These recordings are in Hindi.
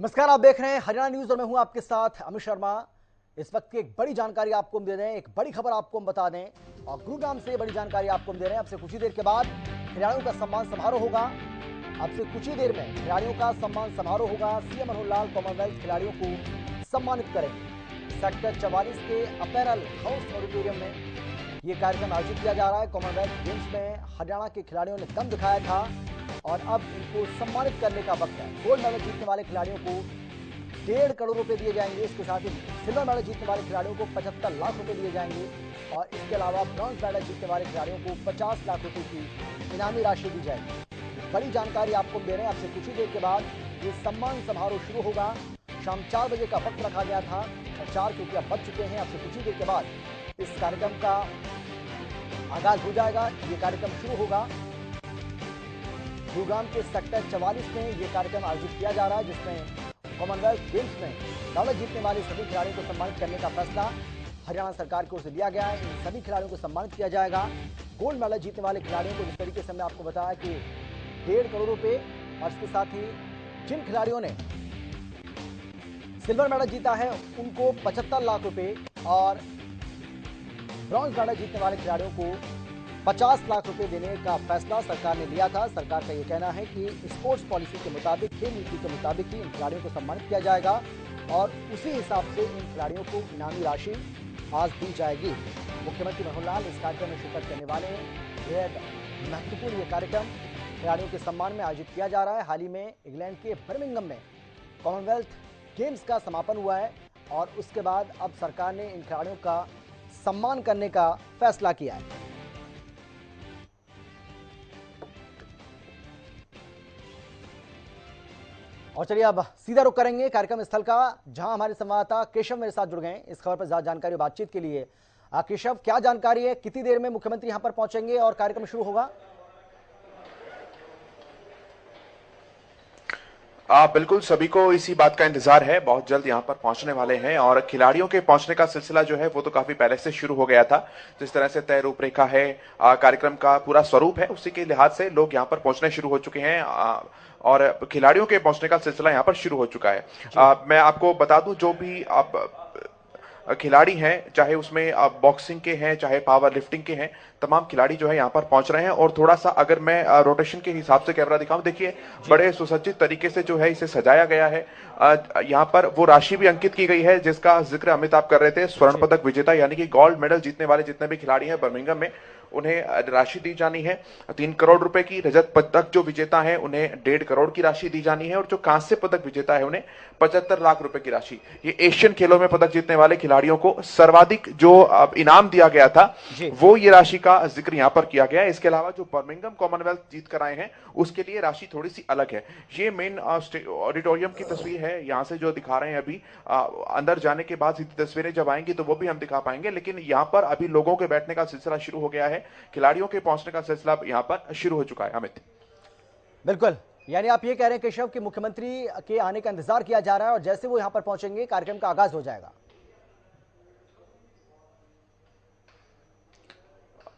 नमस्कार, आप देख रहे हैं हरियाणा न्यूज और मैं हूं आपके साथ अमित शर्मा। इस वक्त की एक बड़ी जानकारी आपको हम दे रहे हैं, एक बड़ी खबर आपको हम बता दें और गुरुग्राम से बड़ी जानकारी आपको हम दे रहे हैं। अब से कुछ ही देर के बाद खिलाड़ियों का सम्मान समारोह होगा। अब से कुछ ही देर में खिलाड़ियों का सम्मान समारोह होगा। सीएम मनोहर लाल कॉमनवेल्थ खिलाड़ियों को सम्मानित करेंगे। सेक्टर 44 के अपैरल हाउस ऑडिटोरियम में ये कार्यक्रम आयोजित किया जा रहा है। कॉमनवेल्थ गेम्स में हरियाणा के खिलाड़ियों ने दम दिखाया था और अब इनको सम्मानित करने का वक्त है। गोल्ड मेडल जीतने वाले खिलाड़ियों को 1.5 करोड़ रुपए दिए जाएंगे। इसके साथ ही सिल्वर मेडल जीतने वाले खिलाड़ियों को 75 लाख रुपए दिए जाएंगे और इसके अलावा ब्रॉन्ज मेडल जीतने वाले खिलाड़ियों को 50 लाख रुपए की इनामी राशि दी जाएगी। बड़ी जानकारी आपको दे रहे हैं। आपसे कुछ ही देर के बाद ये सम्मान समारोह शुरू होगा। शाम 4 बजे का वक्त रखा गया था और 4 क्योंकि अब बज चुके हैं। आपसे कुछ ही देर के बाद इस कार्यक्रम का आगाज हो जाएगा। ये कार्यक्रम शुरू होगा। गुरुग्राम के सेक्टर 44 में यह कार्यक्रम आयोजित किया जा रहा है, जिसमें कॉमनवेल्थ गेम्स में मेडल जीतने वाले सभी खिलाड़ियों को सम्मानित करने का फैसला हरियाणा सरकार की ओर से लिया गया है। इन सभी खिलाड़ियों को सम्मानित किया जाएगा। गोल्ड मेडल जीतने वाले खिलाड़ियों को जिस तरीके से हमने आपको बताया कि 1.5 करोड़ रुपए और इसके साथ ही जिन खिलाड़ियों ने सिल्वर मेडल जीता है उनको 75 लाख रुपए और ब्रॉन्ज मेडल जीतने वाले खिलाड़ियों को 50 लाख रुपए देने का फैसला सरकार ने लिया था। सरकार का यह कहना है कि स्पोर्ट्स पॉलिसी के मुताबिक, खेल नीति के मुताबिक ही इन खिलाड़ियों को सम्मानित किया जाएगा और उसी हिसाब से इन खिलाड़ियों को इनामी राशि आज दी जाएगी। मुख्यमंत्री मनोहर लाल इस कार्यक्रम में शिरकत करने वाले हैं। बेहद महत्वपूर्ण ये कार्यक्रम खिलाड़ियों के सम्मान में आयोजित किया जा रहा है। हाल ही में इंग्लैंड के बर्मिंघम में कॉमनवेल्थ गेम्स का समापन हुआ है और उसके बाद अब सरकार ने इन खिलाड़ियों का सम्मान करने का फैसला किया है। और चलिए अब सीधा रुख करेंगे कार्यक्रम स्थल का, जहां हमारे संवाददाता केशव मेरे साथ जुड़ गए हैं इस खबर पर ज्यादा जानकारी और बातचीत के लिए। केशव, क्या जानकारी है? कितनी देर में मुख्यमंत्री यहां पर पहुंचेंगे और कार्यक्रम शुरू होगा? बिल्कुल, सभी को इसी बात का इंतजार है। बहुत जल्द यहाँ पर पहुंचने वाले हैं और खिलाड़ियों के पहुंचने का सिलसिला जो है वो तो काफी पहले से शुरू हो गया था। जिस तरह से तय रूपरेखा है, कार्यक्रम का पूरा स्वरूप है, उसी के लिहाज से लोग यहाँ पर पहुंचने शुरू हो चुके हैं और खिलाड़ियों के पहुंचने का सिलसिला यहाँ पर शुरू हो चुका है। मैं आपको बता दूं, जो भी खिलाड़ी हैं, चाहे उसमें बॉक्सिंग के हैं, चाहे पावर लिफ्टिंग के हैं, तमाम खिलाड़ी जो है यहाँ पर पहुंच रहे हैं। और थोड़ा सा अगर मैं रोटेशन के हिसाब से कैमरा दिखाऊं, देखिए बड़े सुसज्जित तरीके से जो है इसे सजाया गया है। यहाँ पर वो राशि भी अंकित की गई है जिसका जिक्र अमित आप कर रहे थे। स्वर्ण पदक विजेता यानी कि गोल्ड मेडल जीतने वाले जितने भी खिलाड़ी हैं बर्मिंघम में, उन्हें राशि दी जानी है 3 करोड़ रुपए की। रजत पदक जो विजेता है उन्हें 1.5 करोड़ की राशि दी जानी है और जो कांस्य पदक विजेता है उन्हें 75 लाख रुपए की राशि। ये एशियन खेलों में पदक जीतने वाले खिलाड़ियों को सर्वाधिक जो इनाम दिया गया था वो ये राशि का जिक्र यहाँ पर किया गया है। इसके अलावा जो बर्मिंघम कॉमनवेल्थ जीत कर आए हैं उसके लिए राशि थोड़ी सी अलग है। ये मेन ऑडिटोरियम की तस्वीर है, यहाँ से जो दिखा रहे हैं अभी। अंदर जाने के बाद सीधी तस्वीरें जब आएंगी तो वो भी हम दिखा पाएंगे, लेकिन यहाँ पर अभी लोगों के बैठने का सिलसिला शुरू हो गया है। खिलाड़ियों के पहुंचने का सिलसिला यहां पर शुरू हो चुका है। अमित, बिल्कुल, यानी आप ये कह रहे हैं केशव कि मुख्यमंत्री के आने का इंतजार किया जा रहा है और जैसे वो यहां पर पहुंचेंगे कार्यक्रम का आगाज हो जाएगा।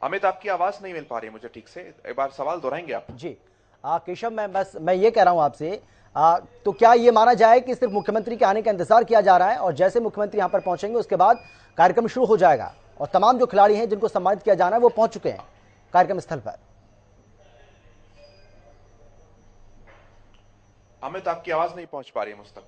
अमित, आपकी आवाज नहीं मिल पा रही है मुझे ठीक से, एक बार सवाल दोहराएंगे आप? जी केशव, मैं ये कह रहा हूं आपसे, तो क्या ये माना जाए कि सिर्फ मुख्यमंत्री के आने का इंतजार किया जा रहा है और जैसे मुख्यमंत्री यहां पर पहुंचेंगे उसके बाद कार्यक्रम शुरू हो जाएगा और तमाम जो खिलाड़ी हैं जिनको सम्मानित किया जाना है वो पहुंच चुके हैं कार्यक्रम स्थल पर? अमित, आपकी आवाज नहीं पहुंच पा रही है मुझ तक।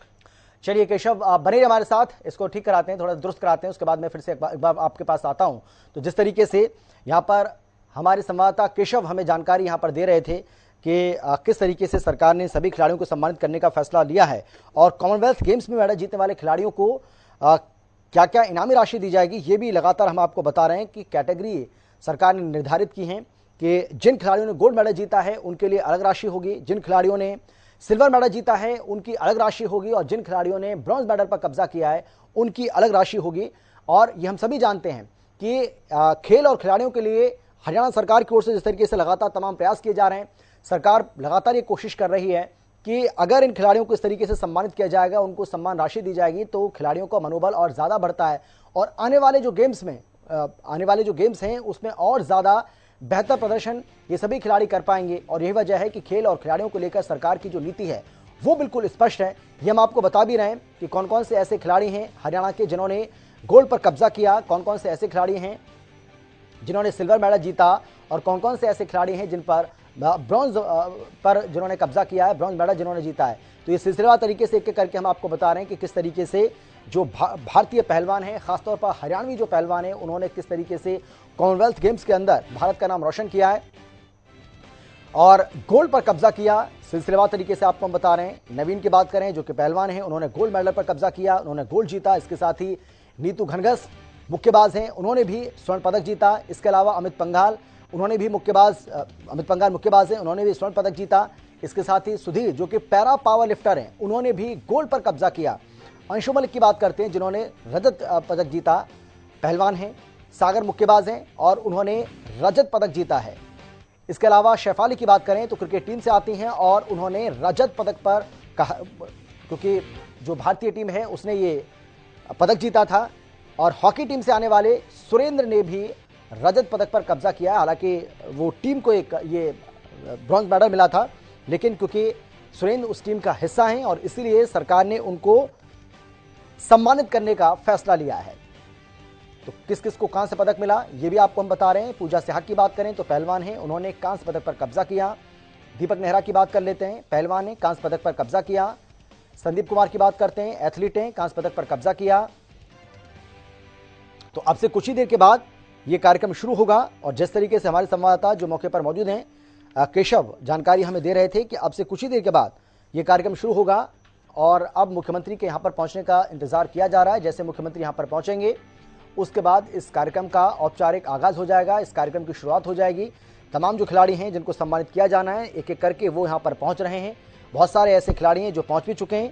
चलिए केशव, आप बने रहिए हमारे साथ, इसको ठीक कराते हैं, थोड़ा दुरुस्त कराते हैं, उसके बाद मैं फिर से एक बार आपके पास आता हूं। तो जिस तरीके से यहाँ पर हमारे संवाददाता केशव हमें जानकारी यहाँ पर दे रहे थे कि किस तरीके से सरकार ने सभी खिलाड़ियों को सम्मानित करने का फैसला लिया है और कॉमनवेल्थ गेम्स में मेडल जीतने वाले खिलाड़ियों को क्या क्या इनामी राशि दी जाएगी, ये भी लगातार हम आपको बता रहे हैं कि कैटेगरी सरकार ने निर्धारित की हैं कि जिन खिलाड़ियों ने गोल्ड मेडल जीता है उनके लिए अलग राशि होगी, जिन खिलाड़ियों ने सिल्वर मेडल जीता है उनकी अलग राशि होगी और जिन खिलाड़ियों ने ब्रॉन्ज मेडल पर कब्जा किया है उनकी अलग राशि होगी। और ये हम सभी जानते हैं कि खेल और खिलाड़ियों के लिए हरियाणा सरकार की ओर से जिस तरीके से लगातार तमाम प्रयास किए जा रहे हैं, सरकार लगातार ये कोशिश कर रही है कि अगर इन खिलाड़ियों को इस तरीके से सम्मानित किया जाएगा, उनको सम्मान राशि दी जाएगी तो खिलाड़ियों का मनोबल और ज़्यादा बढ़ता है और आने वाले जो गेम्स हैं उसमें और ज़्यादा बेहतर प्रदर्शन ये सभी खिलाड़ी कर पाएंगे। और यही वजह है कि खेल और खिलाड़ियों को लेकर सरकार की जो नीति है वो बिल्कुल स्पष्ट है। ये हम आपको बता भी रहे हैं कि कौन कौन से ऐसे खिलाड़ी हैं हरियाणा के जिन्होंने गोल्ड पर कब्जा किया, कौन कौन से ऐसे खिलाड़ी हैं जिन्होंने सिल्वर मेडल जीता और कौन कौन से ऐसे खिलाड़ी हैं जिन पर ब्रॉन्ज पर जिन्होंने कब्जा किया है, ब्रॉन्ज मेडल जिन्होंने जीता है। तो ये सिलसिलेवार तरीके से एक एक करके हम आपको बता रहे हैं कि किस तरीके से जो भारतीय पहलवान हैं, खासतौर पर हरियाणवी जो पहलवान हैं, उन्होंने किस तरीके से कॉमनवेल्थ गेम्स के अंदर भारत का नाम रोशन किया है और गोल्ड पर कब्जा किया। सिलसिलेवार तरीके से आपको हम बता रहे हैं। नवीन की बात करें जो कि पहलवान हैं, उन्होंने गोल्ड मेडल पर कब्जा किया, उन्होंने गोल्ड जीता। इसके साथ ही नीतू घनघस मुक्केबाज हैं, उन्होंने भी स्वर्ण पदक जीता। इसके अलावा अमित पंघाल, उन्होंने भी अमित पंघाल मुक्केबाज हैं, उन्होंने भी स्वर्ण पदक जीता। इसके साथ ही सुधीर जो कि पैरा पावर लिफ्टर हैं, उन्होंने भी गोल्ड पर कब्जा किया। अंशु मलिक की बात करते हैं जिन्होंने रजत पदक जीता, पहलवान हैं। सागर मुक्केबाज हैं और उन्होंने रजत पदक जीता है। इसके अलावा शेफाली की बात करें तो क्रिकेट टीम से आती हैं और उन्होंने रजत पदक पर कहा, क्योंकि जो भारतीय टीम है उसने ये पदक जीता था। और हॉकी टीम से आने वाले सुरेंद्र ने भी रजत पदक पर कब्जा किया है। हालांकि वो टीम को एक ये ब्रॉन्ज मेडल मिला था, लेकिन क्योंकि सुरेंद्र उस टीम का हिस्सा हैं और इसीलिए सरकार ने उनको सम्मानित करने का फैसला लिया है। तो किस किस को कांस्य पदक मिला ये भी आपको हम बता रहे हैं। पूजा सिहाग की बात करें तो पहलवान हैं, उन्होंने कांस्य पदक पर कब्जा किया। दीपक नेहरा की बात कर लेते हैं, पहलवान ने कांस्य पदक पर कब्जा किया। संदीप कुमार की बात करते हैं, एथलीट हैं, कांस्य पदक पर कब्जा किया। तो अब से कुछ ही देर के बाद ये कार्यक्रम शुरू होगा और जिस तरीके से हमारे संवाददाता जो मौके पर मौजूद हैं केशव जानकारी हमें दे रहे थे कि अब से कुछ ही देर के बाद ये कार्यक्रम शुरू होगा और अब मुख्यमंत्री के यहाँ पर पहुंचने का इंतजार किया जा रहा है। जैसे मुख्यमंत्री यहाँ पर पहुंचेंगे उसके बाद इस कार्यक्रम का औपचारिक आगाज हो जाएगा, इस कार्यक्रम की शुरुआत हो जाएगी। तमाम जो खिलाड़ी हैं जिनको सम्मानित किया जाना है एक एक करके वो यहाँ पर पहुंच रहे हैं। बहुत सारे ऐसे खिलाड़ी हैं जो पहुंच भी चुके हैं।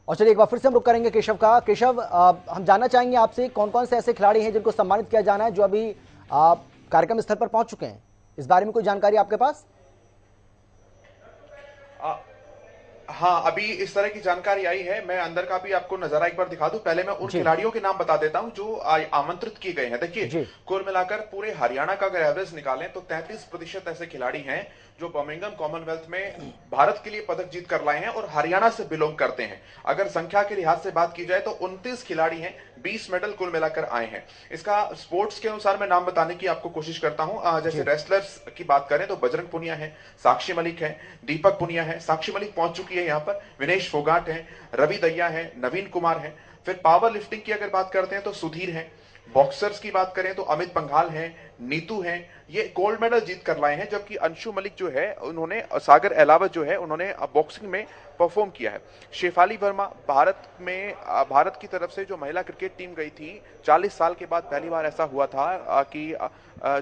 और चलिए एक बार फिर से हम रुक करेंगे केशव का। केशव, हम जानना चाहेंगे आपसे कौन कौन से ऐसे खिलाड़ी हैं जिनको सम्मानित किया जाना है जो अभी कार्यक्रम स्थल पर पहुंच चुके हैं, इस बारे में कोई जानकारी आपके पास? हाँ, अभी इस तरह की जानकारी आई है। मैं अंदर का भी आपको नजारा एक बार दिखा दूं। पहले मैं उन खिलाड़ियों के नाम बता देता हूं जो आमंत्रित किए गए हैं। देखिए, कुल मिलाकर पूरे हरियाणा का अगर एवरेज निकालें तो 33% ऐसे खिलाड़ी हैं जो बर्मिंघम कॉमनवेल्थ में भारत के लिए पदक जीत कर लाए हैं और हरियाणा से बिलोंग करते हैं। अगर संख्या के लिहाज से बात की जाए तो 29 खिलाड़ी हैं, 20 मेडल कुल मिलाकर आए हैं। इसका स्पोर्ट्स के अनुसार मैं नाम बताने की आपको कोशिश करता हूं। जैसे रेसलर्स की बात करें तो बजरंग पुनिया है, साक्षी मलिक है, दीपक पुनिया है, साक्षी मलिक पहुंच चुकी है यहाँ पर, विनेश फोगाट है, रवि दहिया है, नवीन कुमार है। फिर पावर लिफ्टिंग की अगर बात करते हैं तो सुधीर है। बॉक्सर्स की बात करें तो अमित पंघाल हैं, नीतू हैं, ये गोल्ड मेडल जीत कर लाए हैं। जबकि अंशु मलिक जो है उन्होंने सागर अलावत जो है उन्होंने बॉक्सिंग में परफॉर्म किया है। शेफाली वर्मा भारत की तरफ से जो महिला क्रिकेट टीम गई थी 40 साल के बाद पहली बार ऐसा हुआ था कि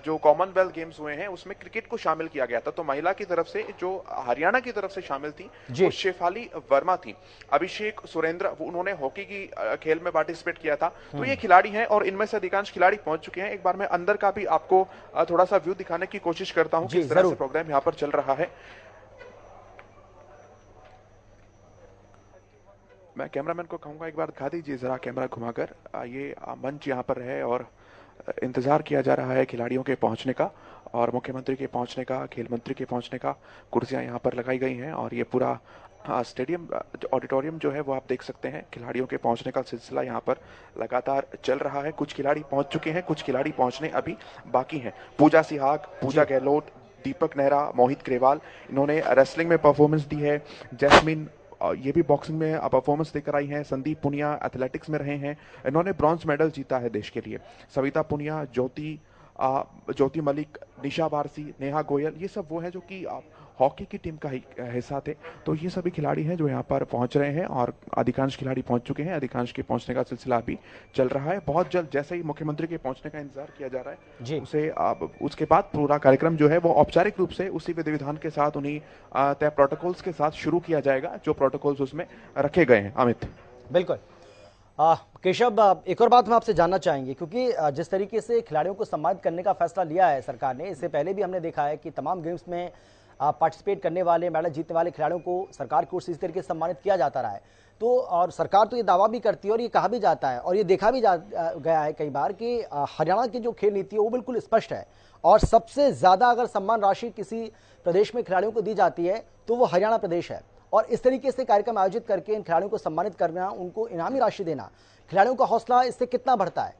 जो कॉमनवेल्थ गेम्स हुए हैं उसमें क्रिकेट को शामिल किया गया था। तो महिला की तरफ से जो हरियाणा की तरफ से शामिल थी वो शेफाली वर्मा थी। अभिषेक सुरेंद्र उन्होंने हॉकी की खेल में पार्टिसिपेट किया था। तो ये खिलाड़ी हैं और इनमें से अधिकांश खिलाड़ी पहुंच चुके हैं। एक बार मैं अंदर का भी आपको थोड़ा सा व्यू दिखाने की कोशिश करता हूं किस तरह से प्रोग्राम यहाँ पर चल रहा है। मैं कैमरामैन को कहूंगा एक बार दिखा दीजिए जरा कैमरा घुमाकर। ये मंच यहाँ पर है और इंतजार किया जा रहा है खिलाड़ियों के पहुंचने का और मुख्यमंत्री के पहुंचने का, खेल मंत्री के पहुंचने का। कुर्सियां यहाँ पर लगाई गई हैं और ये पूरा स्टेडियम ऑडिटोरियम जो है वो आप देख सकते हैं। खिलाड़ियों के पहुंचने का सिलसिला यहाँ पर लगातार चल रहा है। कुछ खिलाड़ी पहुंच चुके हैं, कुछ खिलाड़ी पहुंचने अभी बाकी हैं। पूजा सिहाग, पूजा गहलोत, दीपक नेहरा, मोहित ग्रेवाल, इन्होंने रेसलिंग में परफॉर्मेंस दी है। जैस्मिन ये भी बॉक्सिंग में परफॉर्मेंस देकर आई हैं। संदीप पुनिया एथलेटिक्स में रहे हैं, इन्होंने ब्रॉन्ज मेडल जीता है देश के लिए। सविता पुनिया, ज्योति मलिक, निशा बारसी, नेहा गोयल, ये सब वो हैं जो कि हॉकी की टीम का हिस्सा थे। तो ये सभी खिलाड़ी हैं जो यहाँ पर पहुंच रहे हैं और अधिकांश खिलाड़ी पहुंच चुके हैं। अधिकांश के पहुंचने का सिलसिला अभी चल रहा है। बहुत जल्द जैसे ही मुख्यमंत्री के पहुंचने का इंतजार किया जा रहा है उसके बाद पूरा कार्यक्रम जो है वो औपचारिक रूप से उसी विधि विधान के साथ उन्हीं तय प्रोटोकॉल्स के साथ शुरू किया जाएगा जो प्रोटोकॉल्स उसमें रखे गए हैं। अमित, बिल्कुल। केशव, एक और बात हम आपसे जानना चाहेंगे क्योंकि जिस तरीके से खिलाड़ियों को सम्मानित करने का फैसला लिया है सरकार ने, इससे पहले भी हमने देखा है कि तमाम गेम्स में पार्टिसिपेट करने वाले, मेडल जीतने वाले खिलाड़ियों को सरकार की ओर से इस तरीके से सम्मानित किया जाता रहा है। तो और सरकार तो ये दावा भी करती है और ये कहा भी जाता है और ये देखा भी गया है कई बार कि हरियाणा की जो खेल नीति है वो बिल्कुल स्पष्ट है और सबसे ज्यादा अगर सम्मान राशि किसी प्रदेश में खिलाड़ियों को दी जाती है तो वो हरियाणा प्रदेश है। और इस तरीके से कार्यक्रम आयोजित करके इन खिलाड़ियों को सम्मानित करना, उनको इनामी राशि देना, खिलाड़ियों का हौसला इससे कितना बढ़ता है?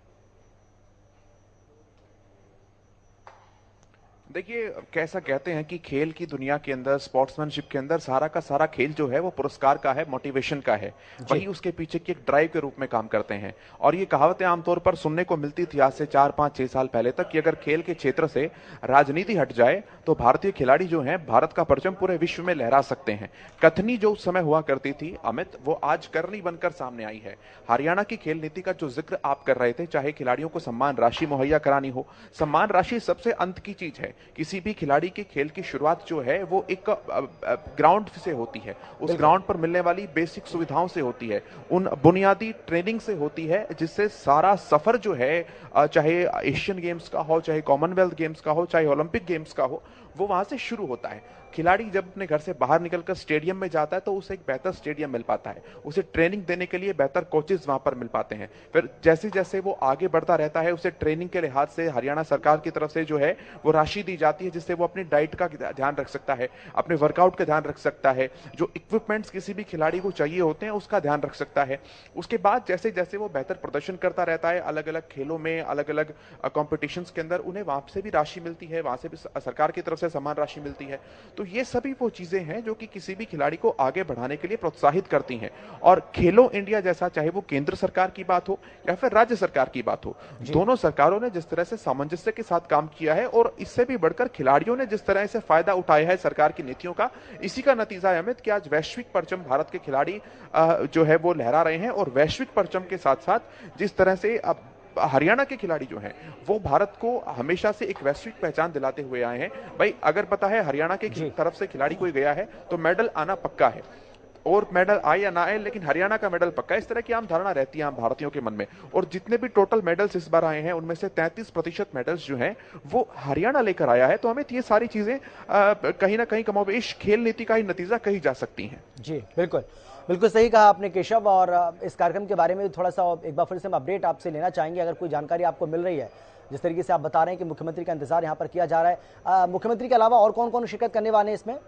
देखिए, कैसा कहते हैं कि खेल की दुनिया के अंदर, स्पोर्ट्समैनशिप के अंदर सारा का सारा खेल जो है वो पुरस्कार का है, मोटिवेशन का है। वही उसके पीछे की एक ड्राइव के रूप में काम करते हैं। और ये कहावतें आमतौर पर सुनने को मिलती थी आज से 4, 5, 6 साल पहले तक कि अगर खेल के क्षेत्र से राजनीति हट जाए तो भारतीय खिलाड़ी जो हैं भारत का परचम पूरे विश्व में लहरा सकते हैं। कथनी जो उस समय हुआ करती थी अमित, वो आज करनी बनकर सामने आई है। हरियाणा की खेल नीति का जो जिक्र आप कर रहे थे, चाहे खिलाड़ियों को सम्मान राशि मुहैया करानी हो, सम्मान राशि सबसे अंत की चीज है। किसी भी खिलाड़ी के खेल की शुरुआत जो है वो एक ग्राउंड से होती है, उस ग्राउंड पर मिलने वाली बेसिक सुविधाओं से होती है, उन बुनियादी ट्रेनिंग से होती है, जिससे सारा सफर जो है, चाहे एशियन गेम्स का हो, चाहे कॉमनवेल्थ गेम्स का हो, चाहे ओलंपिक गेम्स का हो, वो वहां से शुरू होता है। खिलाड़ी जब अपने घर से बाहर निकलकर स्टेडियम में जाता है तो उसे एक बेहतर स्टेडियम मिल पाता है, उसे ट्रेनिंग देने के लिए बेहतर कोचेस वहां पर मिल पाते हैं। फिर जैसे जैसे वो आगे बढ़ता रहता है, उसे ट्रेनिंग के लिहाज से हरियाणा सरकार की तरफ से जो है वो राशि दी जाती है, जिससे वो अपनी डाइट का ध्यान रख सकता है, अपने वर्कआउट का ध्यान रख सकता है, जो इक्विपमेंट्स किसी भी खिलाड़ी को चाहिए होते हैं उसका ध्यान रख सकता है। उसके बाद जैसे जैसे वो बेहतर प्रदर्शन करता रहता है अलग अलग खेलों में, अलग अलग कॉम्पिटिशंस के अंदर, उन्हें वहां से भी राशि मिलती है, वहां से भी सरकार की तरफ से सम्मान राशि मिलती है। तो ये सभी वो चीजें हैं जो कि किसी भी खिलाड़ी को आगे बढ़ाने के लिए प्रोत्साहित करती हैं। और खेलो इंडिया जैसा, चाहे वो केंद्र सरकार की बात हो या फिर राज्य सरकार की बात हो, दोनों सरकारों ने जिस तरह से सामंजस्य के साथ काम किया है और इससे भी बढ़कर खिलाड़ियों ने जिस तरह से फायदा उठाया है सरकार की नीतियों का, इसी का नतीजा है अमित कि आज वैश्विक परचम भारत के खिलाड़ी जो है वो लहरा रहे हैं। और वैश्विक परचम के साथ साथ जिस तरह से अब हरियाणा के खिलाड़ी जो हैं वो भारत को हमेशा से एक वैश्विक पहचान दिलाते हुए आए हैं। भाई अगर पता है हरियाणा के तरफ से खिलाड़ी कोई गया है तो मेडल आना पक्का है, और मेडल आए या ना आए लेकिन हरियाणा का मेडल पक्का है। इस तरह की आम धारणा रहती है आम भारतीयों के मन में। और जितने भी टोटल मेडल्स इस बार आए हैं उनमें से 33% मेडल्स जो हैं वो हरियाणा लेकर आया है। तो हमें ये सारी चीजें कहीं ना कहीं कमोबेश खेल नीति का ही नतीजा कही जा सकती हैं। जी बिल्कुल, बिल्कुल सही कहा आपने केशव। और इस कार्यक्रम के बारे में थोड़ा सा एक बार फिर से हम अपडेट आपसे लेना चाहेंगे, अगर कोई जानकारी आपको मिल रही है। जिस तरीके से आप बता रहे हैं कि मुख्यमंत्री का इंतजार यहाँ पर किया जा रहा है, मुख्यमंत्री के अलावा और कौन कौन शिरकत करने वाले हैं इसमें?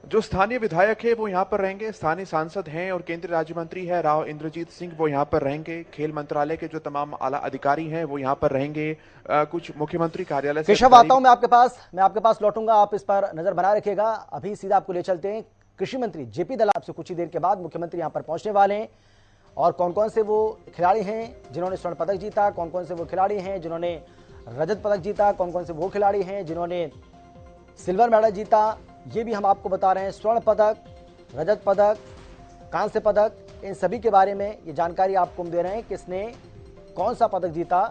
जो स्थानीय विधायक है वो यहाँ पर रहेंगे, स्थानीय सांसद हैं और केंद्रीय राज्य मंत्री है राव इंद्रजीत सिंह, वो यहाँ पर रहेंगे। खेल मंत्रालय के जो तमाम आला अधिकारी हैं वो यहाँ पर रहेंगे। कुछ मुख्यमंत्री कार्यालय से केशव आता हूं मैं आपके पास लौटूंगा, आप इस पर नजर बनाए रखिएगा। अभी सीधा आपको ले चलते हैं कृषि मंत्री जेपी दलाल से कुछ ही देर के बाद मुख्यमंत्री यहाँ पर पहुंचने वाले हैं। और कौन कौन से वो खिलाड़ी हैं जिन्होंने स्वर्ण पदक जीता, कौन कौन से वो खिलाड़ी हैं जिन्होंने रजत पदक जीता, कौन कौन से वो खिलाड़ी हैं जिन्होंने सिल्वर मेडल जीता, ये भी हम आपको बता रहे हैं। स्वर्ण पदक, रजत पदक, कांस्य पदक, इन सभी के बारे में ये जानकारी आपको हम दे रहे हैं। किसने कौन सा पदक जीता,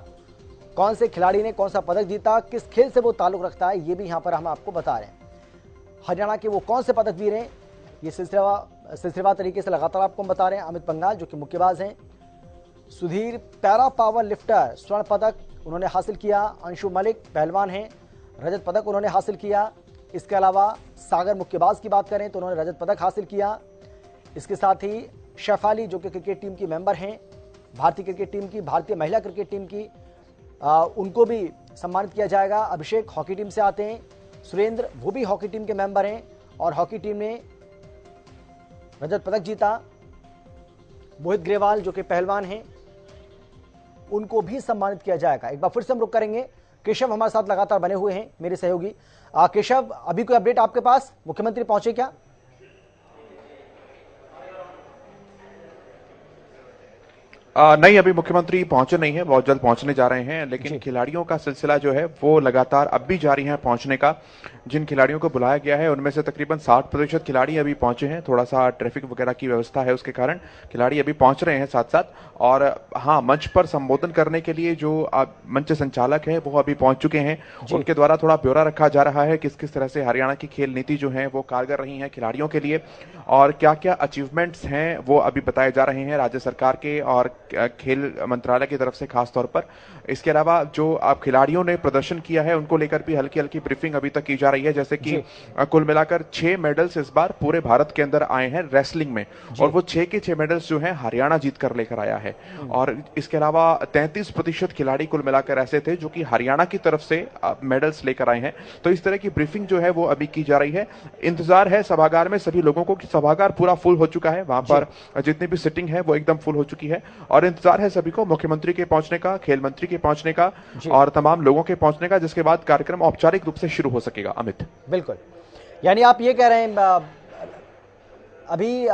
कौन से खिलाड़ी ने कौन सा पदक जीता, किस खेल से वो ताल्लुक रखता है, ये भी यहाँ पर हम आपको बता रहे हैं। हरियाणा के वो कौन से पदक वीर हैं, ये सिलसिलेवार तरीके से लगातार आपको हम बता रहे हैं। अमित पंघाल जो कि मुक्केबाज हैं, सुधीर पैरा पावर लिफ्टर स्वर्ण पदक उन्होंने हासिल किया, अंशु मलिक पहलवान हैं, रजत पदक उन्होंने हासिल किया। इसके अलावा सागर मुक्केबाज की बात करें तो उन्होंने रजत पदक हासिल किया। इसके साथ ही शेफाली जो कि क्रिकेट टीम की मेंबर हैं, भारतीय क्रिकेट टीम की, भारतीय महिला क्रिकेट टीम की, उनको भी सम्मानित किया जाएगा। अभिषेक हॉकी टीम से आते हैं, सुरेंद्र वो भी हॉकी टीम के मेंबर हैं और हॉकी टीम ने रजत पदक जीता। मोहित ग्रेवाल जो कि पहलवान हैं, उनको भी सम्मानित किया जाएगा। एक बार फिर से हम रुक करेंगे, केशव हमारे साथ लगातार बने हुए हैं, मेरे सहयोगी। केशव, अभी कोई अपडेट आपके पास, मुख्यमंत्री पहुंचे क्या? नहीं, अभी मुख्यमंत्री पहुंचे नहीं है, बहुत जल्द पहुंचने जा रहे हैं। लेकिन खिलाड़ियों का सिलसिला जो है वो लगातार अब भी जारी है पहुंचने का। जिन खिलाड़ियों को बुलाया गया है उनमें से तकरीबन 60% खिलाड़ी अभी पहुंचे हैं। थोड़ा सा ट्रैफिक वगैरह की व्यवस्था है, उसके कारण खिलाड़ी अभी पहुंच रहे हैं साथ साथ। और हाँ, मंच पर संबोधन करने के लिए जो मंच संचालक है वो अभी पहुंच चुके हैं। उनके द्वारा थोड़ा ब्यौरा रखा जा रहा है किस किस तरह से हरियाणा की खेल नीति जो है वो कारगर रही है खिलाड़ियों के लिए, और क्या क्या अचीवमेंट्स हैं वो अभी बताए जा रहे हैं राज्य सरकार के और खेल मंत्रालय की तरफ से खास तौर पर। इसके अलावा जो आप खिलाड़ियों ने प्रदर्शन किया है उनको लेकर भी हल्की हल्की ब्रीफिंग अभी तक की जा रही है, जैसे कि कुल मिलाकर 6 मेडल्स इस बार पूरे भारत के अंदर आए हैं रेसलिंग में, और वो 6 के 6 मेडल्स जो हैं हरियाणा जीत कर लेकर आया है। और इसके अलावा 33% खिलाड़ी कुल मिलाकर ऐसे थे जो कि हरियाणा की तरफ से मेडल्स लेकर आए हैं। तो इस तरह की ब्रीफिंग जो है वो अभी की जा रही है। इंतजार है सभागार में सभी लोगों को कि सभागार पूरा फुल हो चुका है, वहां पर जितनी भी सिटिंग है वो एकदम फुल हो चुकी है, और इंतजार है सभी को मुख्यमंत्री के पहुंचने का, खेल मंत्री के पहुंचने का और तमाम लोगों के पहुंचने का, जिसके बाद कार्यक्रम औपचारिक रूप से शुरू हो सकेगा। अमित, बिल्कुल, यानी आप ये कह रहे हैं अभी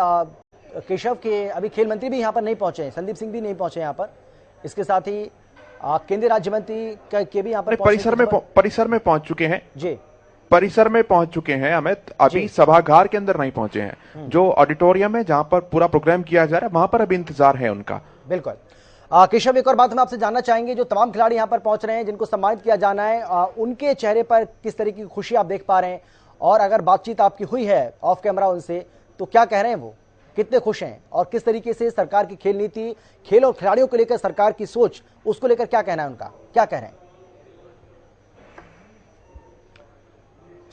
केशव के अभी खेल मंत्री भी यहाँ पर नहीं पहुंचे हैं, संदीप सिंह भी नहीं पहुंचे यहाँ पर, इसके साथ ही केंद्रीय राज्य मंत्री के भी यहाँ पर परिसर में पहुंच चुके हैं जी, परिसर में पहुंच चुके हैं अमित, अभी सभागार के अंदर नहीं पहुंचे हैं। जो ऑडिटोरियम है जहां पर पूरा प्रोग्राम किया जा रहा है वहां पर अभी इंतजार है उनका। बिल्कुल। केशव, एक और बात हम आपसे जानना चाहेंगे, जो तमाम खिलाड़ी यहाँ पर पहुंच रहे हैं जिनको सम्मानित किया जाना है, उनके चेहरे पर किस तरह की खुशी आप देख पा रहे हैं, और अगर बातचीत आपकी हुई है ऑफ कैमरा उनसे तो क्या कह रहे हैं, वो कितने खुश हैं, और किस तरीके से सरकार की खेल नीति, खेल और खिलाड़ियों को लेकर सरकार की सोच, उसको लेकर क्या कहना है उनका, क्या कह रहे हैं?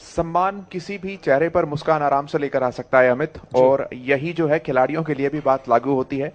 सम्मान किसी भी चेहरे पर मुस्कान आराम से लेकर आ सकता है अमित, और यही जो है खिलाड़ियों के लिए भी बात लागू होती है।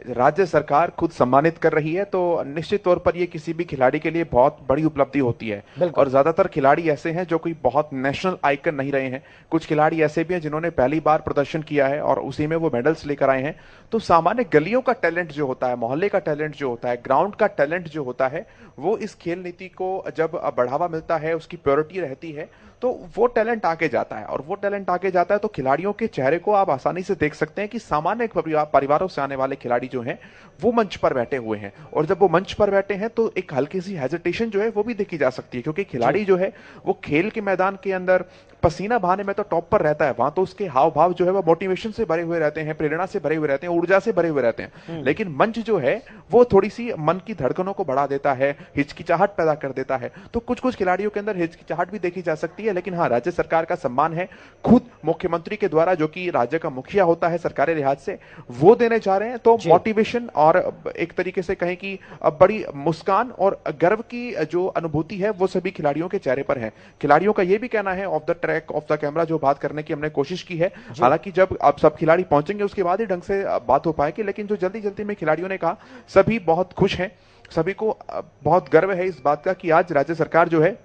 राज्य सरकार खुद सम्मानित कर रही है तो निश्चित तौर पर ये किसी भी खिलाड़ी के लिए बहुत बड़ी उपलब्धि होती है। और ज्यादातर खिलाड़ी ऐसे हैं जो कोई बहुत नेशनल आइकन नहीं रहे हैं, कुछ खिलाड़ी ऐसे भी हैं जिन्होंने पहली बार प्रदर्शन किया है और उसी में वो मेडल्स लेकर आए हैं। तो सामान्य गलियों का टैलेंट जो होता है, मोहल्ले का टैलेंट जो होता है, ग्राउंड का टैलेंट जो होता है, वो इस खेल नीति को जब बढ़ावा मिलता है, उसकी प्योरिटी रहती है, तो वो टैलेंट आगे जाता है, और वो टैलेंट आगे जाता है तो खिलाड़ियों के चेहरे को आप आसानी से देख सकते हैं कि सामान्य परिवारों से आने वाले खिलाड़ी जो हैं वो मंच पर बैठे हुए हैं, और जब वो मंच पर बैठे हैं तो एक हल्की सी हेजिटेशन जो है वो भी देखी जा सकती है, क्योंकि खिलाड़ी जो है वो खेल के मैदान के अंदर पसीना बहाने में तो टॉप पर रहता है, वहां तो उसके हाव भाव जो है वो मोटिवेशन से भरे हुए रहते हैं, प्रेरणा से भरे हुए रहते हैं, ऊर्जा से भरे हुए रहते हैं। लेकिन मंच जो है वो थोड़ी सी मन की धड़कनों को बढ़ा देता है, हिचकिचाहट पैदा कर देता है। तो कुछ कुछ खिलाड़ियों के अंदर हिचकिचाहट भी देखी जा सकती है, लेकिन हाँ, राज्य सरकार का सम्मान है, खुद मुख्यमंत्री के द्वारा, जो कि राज्य का मुखिया होता है सरकारी लिहाज से, वो देने जा रहे हैं। तो मोटिवेशन और एक तरीके से कहें कि बड़ी मुस्कान और गर्व की जो अनुभूति है वो सभी खिलाड़ियों के चेहरे पर है। खिलाड़ियों का ये भी कहना है, of the track of the camera जो बात करने की हमने कोशिश की है, हालांकि जब अब सब खिलाड़ी पहुंचेंगे उसके बाद ही ढंग से बात हो पाएगी, लेकिन जो जल्दी जल्दी में खिलाड़ियों ने कहा, सभी बहुत खुश हैं, सभी को बहुत गर्व है इस बात का कि आज राज्य सरकार जो है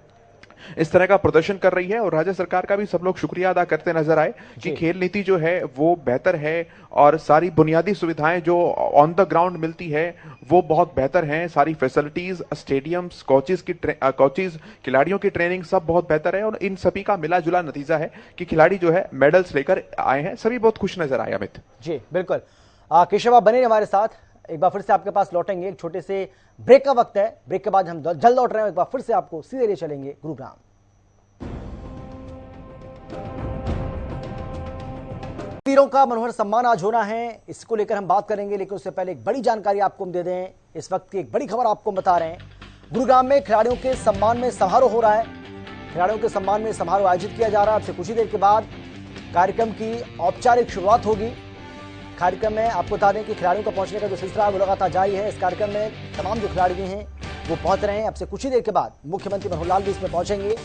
इस तरह का प्रदर्शन कर रही है, और राज्य सरकार का भी सब लोग शुक्रिया अदा करते नजर आए कि खेल नीति जो है वो बेहतर है, और सारी बुनियादी सुविधाएं जो ऑन द ग्राउंड मिलती है वो बहुत बेहतर हैं, सारी फैसिलिटीज, स्टेडियम्स, कोचेज, खिलाड़ियों की ट्रेनिंग सब बहुत बेहतर है, और इन सभी का मिला जुला नतीजा है कि खिलाड़ी जो है मेडल्स लेकर आए हैं, सभी बहुत खुश नजर आए। अमित जी बिल्कुल, केशव आप बने हमारे साथ, एक बार फिर से आपके पास लौटेंगे, एक छोटे से ब्रेक का वक्त है, ब्रेक के बाद हम जल्द लौट रहे हैं, एक बार फिर से आपको सीधे ले चलेंगे गुरुग्राम। वीरों का मनोहर सम्मान आज होना है, इसको लेकर हम बात करेंगे, लेकिन उससे पहले एक बड़ी जानकारी आपको हम दे दें, इस वक्त की एक बड़ी खबर आपको हम बता रहे हैं। गुरुग्राम में खिलाड़ियों के सम्मान में समारोह हो रहा है, खिलाड़ियों के सम्मान में समारोह आयोजित किया जा रहा है। अब से कुछ ही देर के बाद कार्यक्रम की औपचारिक शुरुआत होगी। कार्यक्रम में आपको बता दें कि खिलाड़ियों का पहुंचने का जो सिलसिला है वो लगातार जारी है। इस कार्यक्रम में तमाम जो खिलाड़ी हैं वो पहुंच रहे हैं। अब से कुछ ही देर के बाद मुख्यमंत्री मनोहर लाल भी इसमें पहुंचेंगे,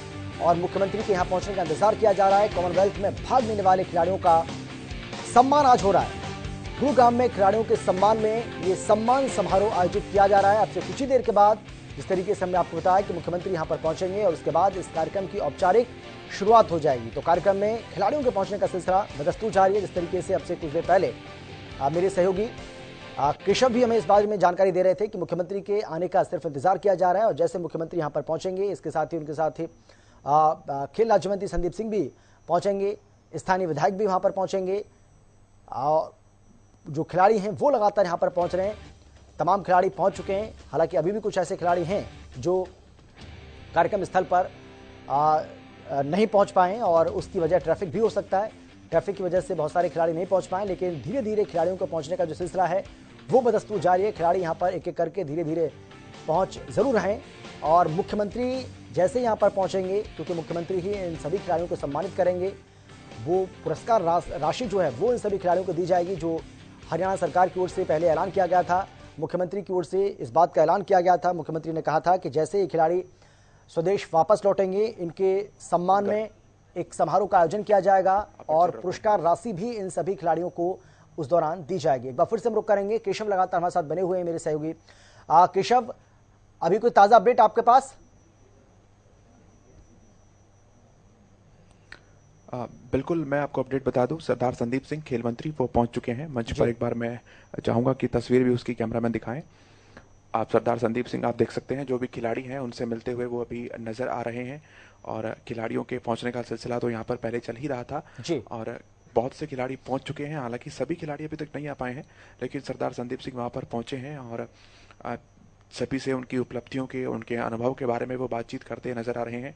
और मुख्यमंत्री के यहाँ पहुंचने का इंतजार किया जा रहा है। कॉमनवेल्थ में भाग लेने वाले खिलाड़ियों का सम्मान आज हो रहा है। गुरुग्राम में खिलाड़ियों के सम्मान में ये सम्मान समारोह आयोजित किया जा रहा है। अब से कुछ ही देर के बाद, जिस तरीके से हमने आपको बताया कि मुख्यमंत्री यहाँ पर पहुंचेंगे और उसके बाद इस कार्यक्रम की औपचारिक शुरुआत हो जाएगी। तो कार्यक्रम में खिलाड़ियों के पहुंचने का सिलसिला बदस्तूर जारी है। जिस तरीके से अब से कुछ देर पहले मेरे सहयोगी केशव भी हमें इस बारे में जानकारी दे रहे थे कि मुख्यमंत्री के आने का सिर्फ इंतजार किया जा रहा है, और जैसे मुख्यमंत्री यहाँ पर पहुंचेंगे, इसके साथ ही उनके साथ ही खेल राज्य मंत्री संदीप सिंह भी पहुंचेंगे, स्थानीय विधायक भी वहाँ पर पहुंचेंगे, और जो खिलाड़ी हैं वो लगातार यहाँ पर पहुँच रहे हैं। तमाम खिलाड़ी पहुँच चुके हैं, हालांकि अभी भी कुछ ऐसे खिलाड़ी हैं जो कार्यक्रम स्थल पर नहीं पहुँच पाए, और उसकी वजह ट्रैफिक भी हो सकता है। ट्रैफिक की वजह से बहुत सारे खिलाड़ी नहीं पहुंच पाए, लेकिन धीरे धीरे खिलाड़ियों को पहुंचने का जो सिलसिला है वो बदस्तूर जारी है। खिलाड़ी यहाँ पर एक एक करके धीरे धीरे पहुंच जरूर रहे, और मुख्यमंत्री जैसे यहाँ पर पहुंचेंगे, क्योंकि मुख्यमंत्री ही इन सभी खिलाड़ियों को सम्मानित करेंगे, वो पुरस्कार राशि जो है वो इन सभी खिलाड़ियों को दी जाएगी, जो हरियाणा सरकार की ओर से पहले ऐलान किया गया था। मुख्यमंत्री की ओर से इस बात का ऐलान किया गया था। मुख्यमंत्री ने कहा था कि जैसे ये खिलाड़ी स्वदेश वापस लौटेंगे, इनके सम्मान में एक समारोह का आयोजन किया जाएगा और पुरस्कार राशि भी इन सभी खिलाड़ियों को उस दौरान दी जाएगी। एक बार फिर से हम रुक करेंगे। केशव लगातार हमारे साथ बने हुए हैं, मेरे सहयोगी। केशव, अभी कोई ताजा अपडेट आपके पास? बिल्कुल, मैं आपको अपडेट बता दूं। सरदार संदीप सिंह खेल मंत्री वो पहुंच चुके हैं मंच पर। एक बार मैं चाहूंगा कि तस्वीर भी उसकी कैमरामैन दिखाएं। आप सरदार संदीप सिंह आप देख सकते हैं, जो भी खिलाड़ी हैं उनसे मिलते हुए वो अभी नजर आ रहे हैं। और खिलाड़ियों के पहुंचने का सिलसिला तो यहाँ पर पहले चल ही रहा था जी। और बहुत से खिलाड़ी पहुंच चुके हैं। हालांकि सभी खिलाड़ी अभी तक नहीं आ पाए हैं, लेकिन सरदार संदीप सिंह वहां पर पहुंचे हैं और सभी से उनकी उपलब्धियों के, उनके अनुभव के बारे में वो बातचीत करते नजर आ रहे हैं।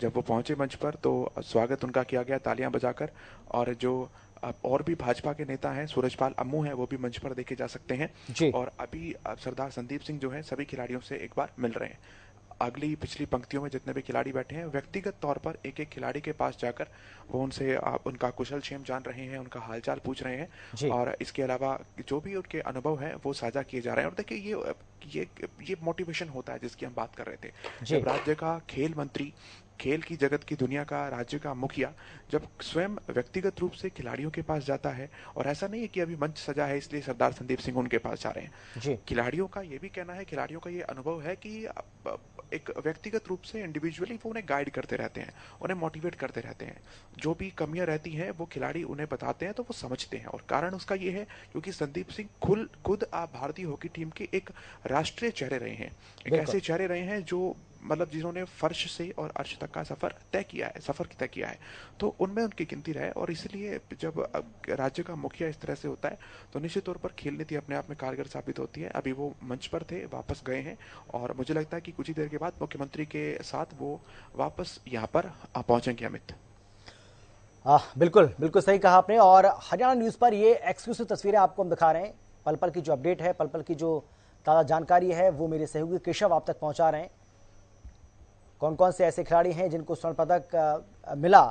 जब वो पहुंचे मंच पर तो स्वागत उनका किया गया तालियां बजाकर। और जो और भी भाजपा के नेता हैं, सूरजपाल अम्मू हैं, वो भी मंच पर देखे जा सकते हैं। और अभी सरदार संदीप सिंह जो है सभी खिलाड़ियों से एक बार मिल रहे हैं। अगली पिछली पंक्तियों में जितने भी खिलाड़ी बैठे हैं, व्यक्तिगत तौर पर एक एक खिलाड़ी के पास जाकर वो उनसे उनका कुशल क्षेम जान रहे हैं, उनका हालचाल पूछ रहे हैं। और इसके अलावा जो भी उनके अनुभव हैं वो साझा किए जा रहे हैं। और देखिए ये मोटिवेशन होता है जिसकी हम बात कर रहे थे। जब राज्य का खेल मंत्री, खेल की जगत की दुनिया का राज्य का मुखिया जब स्वयं व्यक्तिगत रूप से खिलाड़ियों के पास जाता है, और ऐसा नहीं है कि अभी मंच सजा है इसलिए सरदार संदीप सिंह उनके पास जा रहे हैं। खिलाड़ियों का ये भी कहना है, खिलाड़ियों का ये अनुभव है कि एक व्यक्तिगत रूप से इंडिविजुअली वो उन्हें गाइड करते रहते हैं, उन्हें मोटिवेट करते रहते हैं। जो भी कमियां रहती हैं वो खिलाड़ी उन्हें बताते हैं तो वो समझते हैं। और कारण उसका ये है क्योंकि संदीप सिंह खुद भारतीय हॉकी टीम के एक राष्ट्रीय चेहरे रहे हैं। एक ऐसे चेहरे रहे हैं जो मतलब जिन्होंने फर्श से और अर्श तक का सफर तय किया है, तो उनमें उनकी गिनती रहे। और इसलिए जब राज्य का मुखिया इस तरह से होता है तो निश्चित तौर पर खेल नीति अपने आप में कारगर साबित होती है। अभी वो मंच पर थे, वापस गए हैं और मुझे लगता है कि कुछ ही देर के बाद मुख्यमंत्री के साथ वो वापस यहाँ पर पहुंचेंगे। अमित, बिल्कुल बिल्कुल सही कहा आपने। और हरियाणा न्यूज पर ये एक्सक्लूसिव तस्वीरें आपको हम दिखा रहे हैं। पल पल की जो अपडेट है, पल पल की जो ताज़ा जानकारी है, वो मेरे सहयोगी केशव आप तक पहुंचा रहे हैं। कौन कौन से ऐसे खिलाड़ी हैं जिनको स्वर्ण पदक मिला,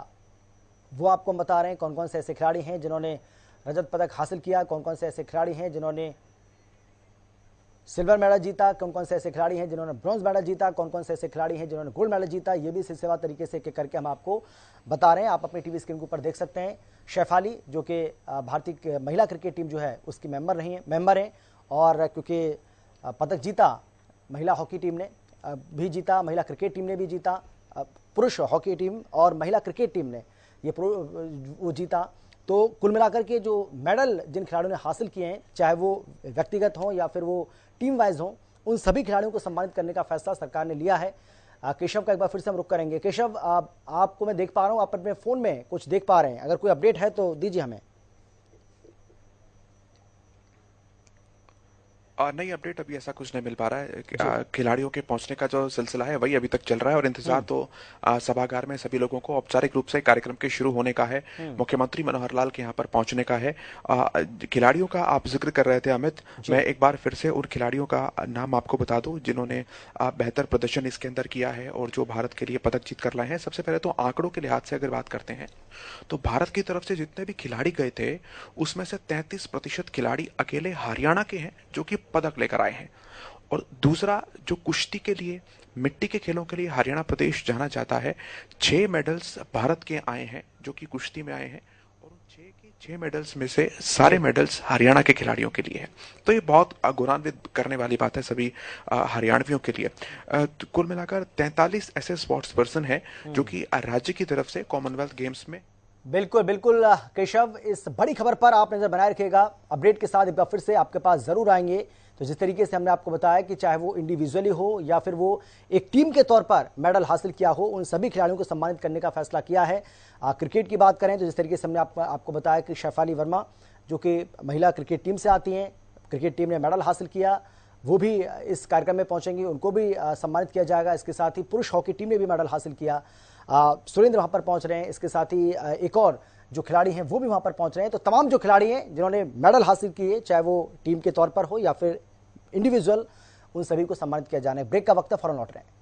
वो आपको हम बता रहे हैं। कौन कौन से ऐसे खिलाड़ी हैं जिन्होंने रजत पदक हासिल किया, कौन कौन से ऐसे खिलाड़ी हैं जिन्होंने सिल्वर मेडल जीता, कौन कौन से ऐसे खिलाड़ी हैं जिन्होंने ब्रॉन्ज मेडल जीता, कौन कौन से ऐसे खिलाड़ी हैं जिन्होंने गोल्ड मेडल जीता, ये भी सिलसिलेवार तरीके से करके हम आपको बता रहे हैं। आप अपनी टीवी स्क्रीन के ऊपर देख सकते हैं। शेफाली जो कि भारतीय महिला क्रिकेट टीम जो है उसकी मेंबर हैं, और क्योंकि पदक जीता, महिला हॉकी टीम ने भी जीता, महिला क्रिकेट टीम ने भी जीता, पुरुष हॉकी टीम और महिला क्रिकेट टीम ने वो जीता। तो कुल मिलाकर के जो मेडल जिन खिलाड़ियों ने हासिल किए हैं, चाहे वो व्यक्तिगत हों या फिर वो टीम वाइज हों, उन सभी खिलाड़ियों को सम्मानित करने का फैसला सरकार ने लिया है। केशव का एक बार फिर से हम रुक करेंगे। केशव, आपको मैं देख पा रहा हूँ, आप अपने फोन में कुछ देख पा रहे हैं, अगर कोई अपडेट है तो दीजिए हमें। नई अपडेट अभी ऐसा कुछ नहीं मिल पा रहा है। खिलाड़ियों के पहुंचने का जो सिलसिला है वही अभी तक चल रहा है और इंतजार तो सभागार में सभी लोगों को औपचारिक रूप से कार्यक्रम के शुरू होने का है, मुख्यमंत्री मनोहर लाल के यहाँ पर पहुंचने का है। खिलाड़ियों का आप जिक्र कर रहे थे अमित, मैं एक बार फिर से उन खिलाड़ियों का नाम आपको बता दूं जिन्होंने बेहतर प्रदर्शन इसके अंदर किया है और जो भारत के लिए पदक जीत कर लाए हैं। सबसे पहले तो आंकड़ों के लिहाज से अगर बात करते हैं तो भारत की तरफ से जितने भी खिलाड़ी गए थे उसमें से 33% खिलाड़ी अकेले हरियाणा के हैं जो कि पदक लेकर आए हैं। और दूसरा, जो कुश्ती के लिए, मिट्टी के खेलों के लिए हरियाणा प्रदेश जाना चाहता है, 6 मेडल्स भारत के आए हैं जो कि कुश्ती में आए हैं और 6 मेडल्स में से सारे मेडल्स हरियाणा के खिलाड़ियों के लिए हैं। तो ये बहुत गौरवान्वित करने वाली बात है सभी हरियाणवियों के लिए। कुल मिलाकर 43 ऐसे स्पोर्ट्स पर्सन हैं जो कि राज्य की तरफ से कॉमनवेल्थ गेम्स में। बिल्कुल बिल्कुल केशव, इस बड़ी खबर पर आप नजर बनाए रखिएगा। अपडेट के साथ एक बार फिर से आपके पास जरूर आएंगे। तो जिस तरीके से हमने आपको बताया कि चाहे वो इंडिविजुअली हो या फिर वो एक टीम के तौर पर मेडल हासिल किया हो, उन सभी खिलाड़ियों को सम्मानित करने का फैसला किया है। क्रिकेट की बात करें तो जिस तरीके से हमने आपको बताया कि शेफाली वर्मा जो कि महिला क्रिकेट टीम से आती हैं, क्रिकेट टीम ने मेडल हासिल किया, वो भी इस कार्यक्रम में पहुंचेंगी, उनको भी सम्मानित किया जाएगा। इसके साथ ही पुरुष हॉकी टीम ने भी मेडल हासिल किया, सुरेंद्र वहां पर पहुंच रहे हैं। इसके साथ ही एक और जो खिलाड़ी हैं वो भी वहां पर पहुंच रहे हैं। तो तमाम जो खिलाड़ी हैं जिन्होंने मेडल हासिल किए, चाहे वो टीम के तौर पर हो या फिर इंडिविजुअल, उन सभी को सम्मानित किया जाना है। ब्रेक का वक्त है, फौरन लौट रहे हैं।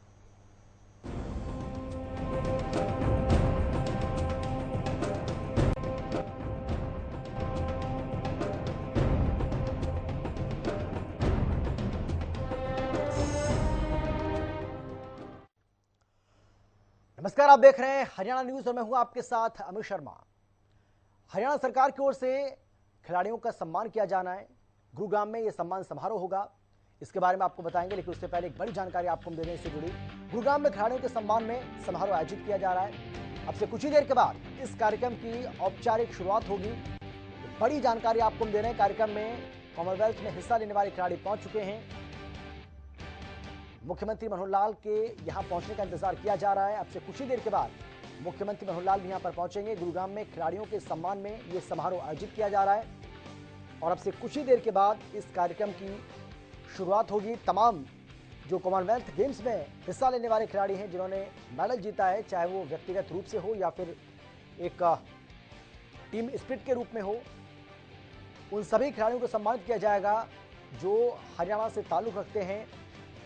नमस्कार, आप देख रहे हैं हरियाणा न्यूज और मैं हूं आपके साथ अमित शर्मा। हरियाणा सरकार की ओर से खिलाड़ियों का सम्मान किया जाना है। गुरुग्राम में यह सम्मान समारोह होगा, इसके बारे में आपको बताएंगे, लेकिन उससे पहले एक बड़ी जानकारी आपको देने से जुड़ी। गुरुग्राम में खिलाड़ियों के सम्मान में समारोह आयोजित किया जा रहा है। अब से कुछ ही देर के बाद इस कार्यक्रम की औपचारिक शुरुआत होगी। बड़ी जानकारी आपको दे रहे हैं। कार्यक्रम में कॉमनवेल्थ में हिस्सा लेने वाले खिलाड़ी पहुंच चुके हैं। मुख्यमंत्री मनोहर लाल के यहां पहुंचने का इंतजार किया जा रहा है। अब से कुछ ही देर के बाद मुख्यमंत्री मनोहर लाल भी यहां पर पहुंचेंगे। गुरुग्राम में खिलाड़ियों के सम्मान में यह समारोह आयोजित किया जा रहा है और अब से कुछ ही देर के बाद इस कार्यक्रम की शुरुआत होगी। तमाम जो कॉमनवेल्थ गेम्स में हिस्सा लेने वाले खिलाड़ी हैं, जिन्होंने मेडल जीता है, चाहे वो व्यक्तिगत रूप से हो या फिर एक टीम स्पिरिट के रूप में हो, उन सभी खिलाड़ियों को सम्मानित किया जाएगा जो हरियाणा से ताल्लुक रखते हैं।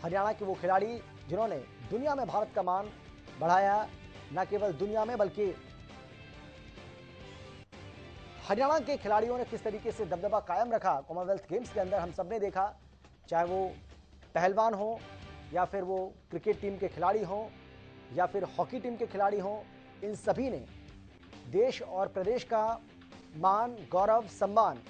हरियाणा के वो खिलाड़ी जिन्होंने दुनिया में भारत का मान बढ़ाया, न केवल दुनिया में बल्कि हरियाणा के खिलाड़ियों ने किस तरीके से दबदबा कायम रखा कॉमनवेल्थ गेम्स के अंदर, हम सब ने देखा। चाहे वो पहलवान हो या फिर वो क्रिकेट टीम के खिलाड़ी हों या फिर हॉकी टीम के खिलाड़ी हों, इन सभी ने देश और प्रदेश का मान, गौरव, सम्मान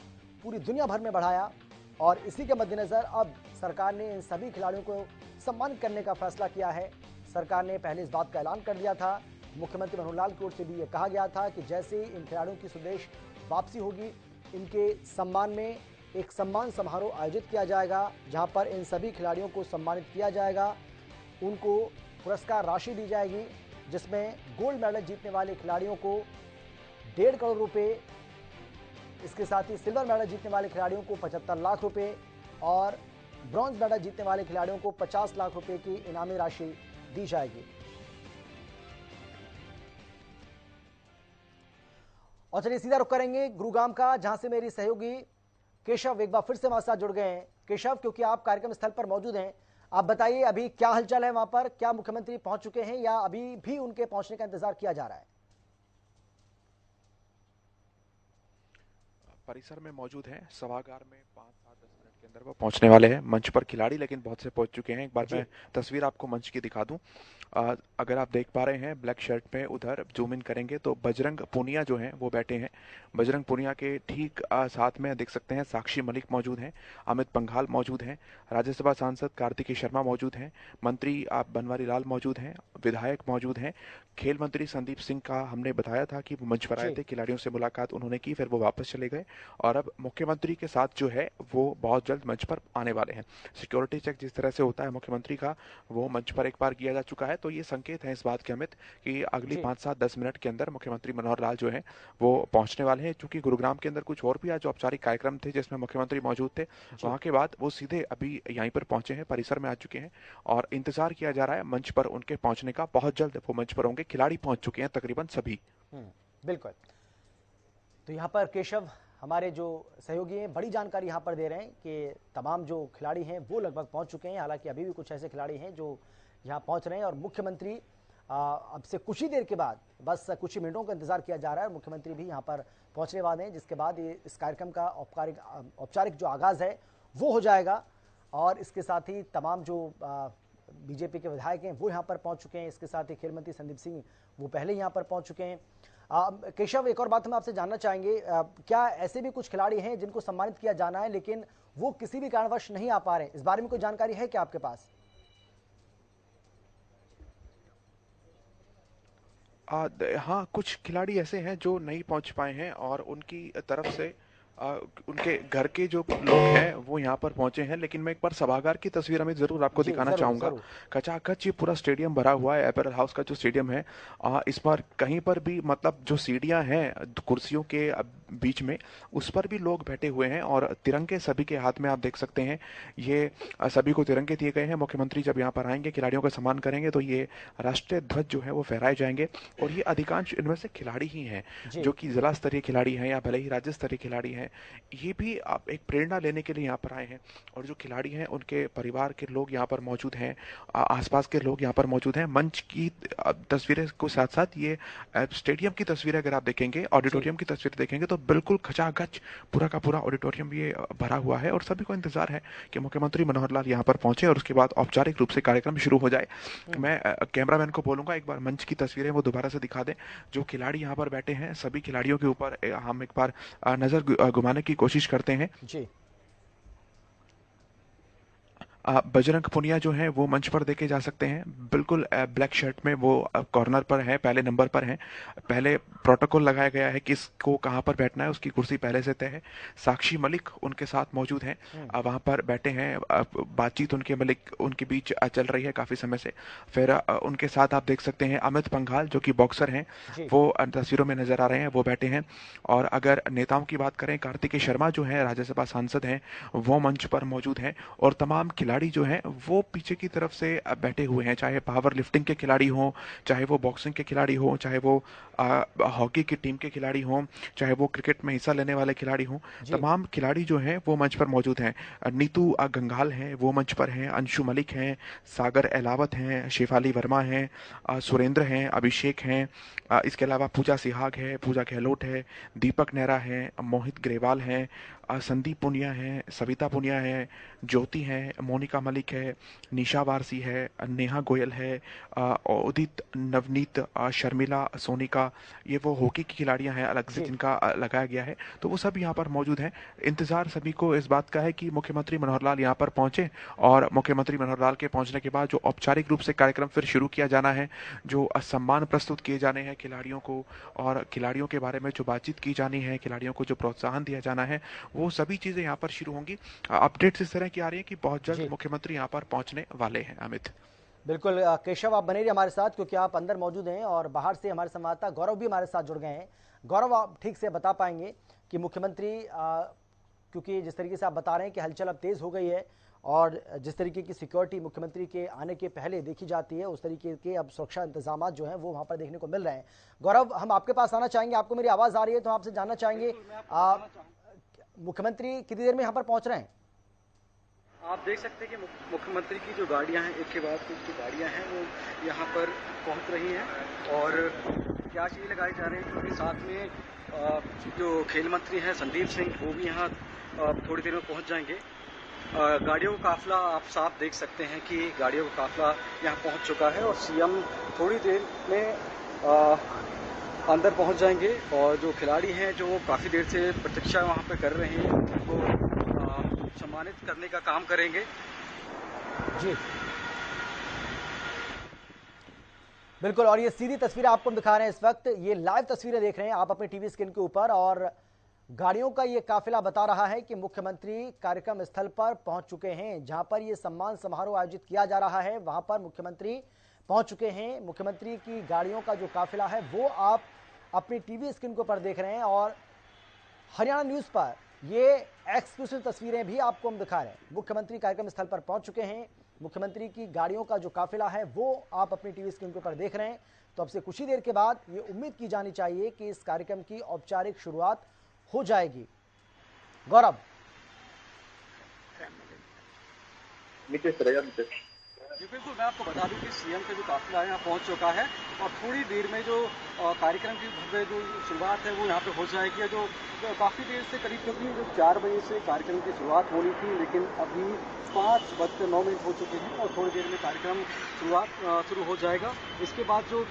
पूरी दुनिया भर में बढ़ाया। और इसी के मद्देनजर अब सरकार ने इन सभी खिलाड़ियों को सम्मानित करने का फैसला किया है। सरकार ने पहले इस बात का ऐलान कर दिया था, मुख्यमंत्री मनोहर लाल की ओर से भी ये कहा गया था कि जैसे ही इन खिलाड़ियों की स्वदेश वापसी होगी, इनके सम्मान में एक सम्मान समारोह आयोजित किया जाएगा, जहां पर इन सभी खिलाड़ियों को सम्मानित किया जाएगा। उनको पुरस्कार राशि दी जाएगी, जिसमें गोल्ड मेडल जीतने वाले खिलाड़ियों को 1.5 करोड़ रुपए, इसके साथ ही सिल्वर मेडल जीतने वाले खिलाड़ियों को 75 लाख रुपए और ब्रॉन्ज मेडल जीतने वाले खिलाड़ियों को 50 लाख रुपए की इनामी राशि दी जाएगी। और चलिए सीधा रुख करेंगे गुरुग्राम का, जहां से मेरी सहयोगी केशव एक बार फिर से हमारे साथ जुड़ गए हैं। केशव, क्योंकि आप कार्यक्रम स्थल पर मौजूद हैं, आप बताइए अभी क्या हलचल है वहां पर? क्या मुख्यमंत्री पहुंच चुके हैं या अभी भी उनके पहुंचने का इंतजार किया जा रहा है? परिसर में मौजूद हैं, सभागार में 5-7-10 मिनट के अंदर वो पहुंचने वाले हैं। मंच पर खिलाड़ी लेकिन बहुत से पहुंच चुके हैं। एक बार मैं तस्वीर आपको मंच की दिखा दूं। अगर आप देख पा रहे हैं, ब्लैक शर्ट में उधर जूम इन करेंगे तो बजरंग पूनिया जो हैं वो बैठे हैं। बजरंग पूनिया के ठीक साथ में देख सकते हैं साक्षी मलिक मौजूद हैं, अमित पंघाल मौजूद हैं, राज्यसभा सांसद कार्तिकेय शर्मा मौजूद हैं, मंत्री बनवारी लाल मौजूद हैं, विधायक मौजूद हैं। खेल मंत्री संदीप सिंह का हमने बताया था कि वो मंच पर आए थे, खिलाड़ियों से मुलाकात उन्होंने की, फिर वो वापस चले गए और अब मुख्यमंत्री के साथ जो है वो बहुत जल्द मंच पर आने वाले हैं। सिक्योरिटी चेक जिस तरह से होता है मुख्यमंत्री का, वो मंच पर एक बार किया जा चुका है। तो ये संकेत है इस बात के, अमित, कि अगली 5-7-10 मिनट के अंदर मुख्यमंत्री मनोहर लाल जो है वो पहुंचने वाले हैं। चूंकि गुरुग्राम के अंदर कुछ और भी आज औपचारिक कार्यक्रम थे जिसमें मुख्यमंत्री मौजूद थे, वहां के बाद वो सीधे अभी यहीं पर पहुंचे हैं, परिसर में आ चुके हैं और इंतजार किया जा रहा है मंच पर उनके पहुंचने का। बहुत जल्द वो मंच पर होंगे। खिलाड़ी पहुंच चुके हैं तकरीबन सभी। बिल्कुल। तो यहाँ पर केशव हमारे जो सहयोगी हैं बड़ी जानकारी यहाँ पर दे रहे हैं कि तमाम जो खिलाड़ी हैं वो लगभग पहुँच चुके हैं। हालांकि अभी भी कुछ ऐसे खिलाड़ी हैं जो यहाँ पहुँच रहे हैं और मुख्यमंत्री अब से कुछ ही देर के बाद, बस कुछ ही मिनटों का इंतजार किया जा रहा है और मुख्यमंत्री भी यहाँ पर पहुँचने वाले हैं, जिसके बाद ये इस कार्यक्रम का औपचारिक जो आगाज़ है वो हो जाएगा। और इसके साथ ही तमाम जो बीजेपी के विधायक हैं वो यहाँ पर पहुँच चुके हैं। इसके साथ ही खेल मंत्री संदीप सिंह वो पहले यहाँ पर पहुँच चुके हैं। केशव, एक और बात हम आपसे जानना चाहेंगे, क्या ऐसे भी कुछ खिलाड़ी हैं जिनको सम्मानित किया जाना है लेकिन वो किसी भी कारणवश नहीं आ पा रहे? इस बारे में कोई जानकारी है क्या आपके पास? हाँ, कुछ खिलाड़ी ऐसे हैं जो नहीं पहुंच पाए हैं और उनकी तरफ से उनके घर के जो लोग हैं वो यहाँ पर पहुंचे हैं। लेकिन मैं एक बार सभागार की तस्वीर हमें जरूर आपको दिखाना चाहूंगा। खचाखच ये पूरा स्टेडियम भरा हुआ है। एपरल हाउस का जो स्टेडियम है, इस बार कहीं पर भी मतलब जो सीढ़ियां हैं कुर्सियों के बीच में, उस पर भी लोग बैठे हुए हैं और तिरंगे सभी के हाथ में आप देख सकते हैं। ये सभी को तिरंगे दिए गए हैं। मुख्यमंत्री जब यहाँ पर आएंगे, खिलाड़ियों का सम्मान करेंगे तो ये राष्ट्रीय ध्वज जो है वो फहराए जाएंगे। और ये अधिकांश इनमें से खिलाड़ी ही हैं जो कि जिला स्तरीय खिलाड़ी हैं या भले ही राज्य स्तरीय खिलाड़ी हैं हैं, ये भी आप एक प्रेरणा लेने के लिए यहाँ पर आए हैं। और जो खिलाड़ी हैं उनके परिवार के लोग यहाँ पर मौजूद हैं, आसपास के लोग यहाँ पर मौजूद हैं। मंच की तस्वीरें को साथ साथ ये स्टेडियम की तस्वीरें अगर आप देखेंगे, जी ऑडिटोरियम की तस्वीर देखेंगे, तो बिल्कुल खचाखच पूरा का पूरा ऑडिटोरियम ये भरा हुआ है। और सभी को इंतजार है कि मुख्यमंत्री मनोहर लाल यहाँ पर पहुंचे और उसके बाद औपचारिक रूप से कार्यक्रम शुरू हो जाए। मैं कैमरामैन को बोलूंगा एक बार मंच की तस्वीरें वो दोबारा से दिखा दें। जो खिलाड़ी यहाँ पर बैठे हैं, सभी खिलाड़ियों के ऊपर हम एक बार नजर घुमाने की कोशिश करते हैं। जी बजरंग पुनिया जो है वो मंच पर देखे जा सकते हैं, बिल्कुल ब्लैक शर्ट में वो कॉर्नर पर है, पहले नंबर पर है। पहले प्रोटोकॉल लगाया गया है कि किसको कहाँ पर बैठना है, उसकी कुर्सी पहले से तय है। साक्षी मलिक उनके साथ मौजूद हैं, वहाँ पर बैठे हैं। बातचीत उनके बीच चल रही है काफी समय से। फिर उनके साथ आप देख सकते हैं अमित पंघाल जो कि बॉक्सर हैं, जी वो तस्वीरों में नजर आ रहे हैं, वो बैठे हैं। और अगर नेताओं की बात करें, कार्तिकेय शर्मा जो है राज्यसभा सांसद हैं, वो मंच पर मौजूद हैं। और तमाम खिलाड़ी जो हैं वो पीछे की तरफ से बैठे हुए हैं, चाहे पावर लिफ्टिंग के खिलाड़ी हों, चाहे वो बॉक्सिंग के खिलाड़ी हों, चाहे वो हॉकी की टीम के खिलाड़ी हों, चाहे वो क्रिकेट में हिस्सा लेने वाले खिलाड़ी हों। जी तमाम खिलाड़ी जो हैं वो मंच पर मौजूद हैं। नीतू गंगाल हैं, वो मंच पर हैं। अंशु मलिक हैं, सागर एलावत हैं, शेफाली वर्मा हैं, सुरेंद्र हैं, अभिषेक हैं। इसके अलावा पूजा सिहाग है, पूजा गहलोत है, दीपक नेहरा है, मोहित ग्रेवाल हैं, संदीप पुनिया हैं, सविता पुनिया है, ज्योति हैं, मोनिका मलिक है, निशा वारसी है, नेहा गोयल है, उदित, नवनीत, शर्मिला, सोनिका। ये वो हॉकी की खिलाड़ियां हैं अलग से जी जिनका लगाया गया है। तो वो सब यहाँ पर मौजूद हैं। इंतजार सभी को इस बात का है कि मुख्यमंत्री मनोहर लाल यहाँ पर पहुंचे और मुख्यमंत्री मनोहर लाल के पहुंचने के बाद जो औपचारिक रूप से कार्यक्रम फिर शुरू किया जाना है, जो सम्मान प्रस्तुत किए जाने हैं खिलाड़ियों को, और खिलाड़ियों के बारे में जो बातचीत की जानी है, खिलाड़ियों को जो प्रोत्साहन दिया जाना है, वो सभी चीजें यहाँ पर शुरू होंगी। अपडेट्स इस तरह की आ रही है कि बहुत जल्द जी मुख्यमंत्री यहाँ पर पहुंचने वाले हैं। अमित। बिल्कुल केशव, आप बने रहिए हमारे साथ क्योंकि आप अंदर मौजूद हैं और बाहर से हमारे संवाददाता गौरव भी हमारे साथ जुड़ गए हैं। गौरव, आप ठीक से बता पाएंगे कि मुख्यमंत्री क्योंकि जिस तरीके से आप बता रहे हैं कि हलचल अब तेज हो गई है और जिस तरीके की सिक्योरिटी मुख्यमंत्री के आने के पहले देखी जाती है, उस तरीके के अब सुरक्षा इंतजाम जो हैं वो वहां पर देखने को मिल रहे हैं। गौरव, हम आपके पास आना चाहेंगे, आपको मेरी आवाज आ रही है तो आपसे जानना चाहेंगे मुख्यमंत्री कितनी देर में यहाँ पर पहुंच रहे हैं? आप देख सकते हैं कि मुख्यमंत्री की जो गाड़ियां हैं, एक के बाद कुछ जो गाड़ियां हैं वो यहाँ पर पहुंच रही हैं और क्या चीज़ लगाए जा रहे हैं, क्योंकि साथ में जो खेल मंत्री हैं संदीप सिंह, वो भी यहाँ थोड़ी देर में पहुंच जाएंगे। गाड़ियों का काफिला आप साफ देख सकते हैं कि गाड़ियों का काफिला यहाँ पहुंच चुका है और सीएम थोड़ी देर में अंदर पहुंच जाएंगे। और जो खिलाड़ी हैं जो काफ़ी देर से प्रतीक्षा वहाँ पे कर रहे हैं, उनको सम्मानित करने का काम करेंगे। जी बिल्कुल, और ये सीधी तस्वीरें आपको हम दिखा रहे हैं इस वक्त, ये लाइव तस्वीरें देख रहे हैं आप अपने टीवी स्क्रीन के ऊपर और गाड़ियों का ये काफिला बता रहा है कि मुख्यमंत्री कार्यक्रम स्थल पर पहुंच चुके हैं। जहां पर ये सम्मान समारोह आयोजित किया जा रहा है वहां पर मुख्यमंत्री पहुंच चुके हैं। मुख्यमंत्री की गाड़ियों का जो काफिला है वो आप अपनी टीवी स्क्रीन के ऊपर देख रहे हैं और हरियाणा न्यूज पर ये एक्सक्लूसिव तस्वीरें भी आपको हम दिखा रहे हैं। मुख्यमंत्री कार्यक्रम स्थल पर पहुंच चुके हैं, मुख्यमंत्री की गाड़ियों का जो काफिला है वो आप अपनी टीवी स्क्रीन के ऊपर देख रहे हैं। तो अब से कुछ ही देर के बाद ये उम्मीद की जानी चाहिए कि इस कार्यक्रम की औपचारिक शुरुआत हो जाएगी। गौरव, जी बिल्कुल, मैं आपको बता दूं कि सीएम का जो काफिला यहाँ पहुंच चुका है और थोड़ी देर में जो कार्यक्रम की भव्य जो शुरुआत है वो यहाँ पे हो जाएगी। जो काफ़ी देर से करीब जो 4 बजे से कार्यक्रम की शुरुआत होनी थी, लेकिन अभी 5:09 हो चुके हैं और थोड़ी देर में कार्यक्रम शुरू हो जाएगा। इसके बाद जो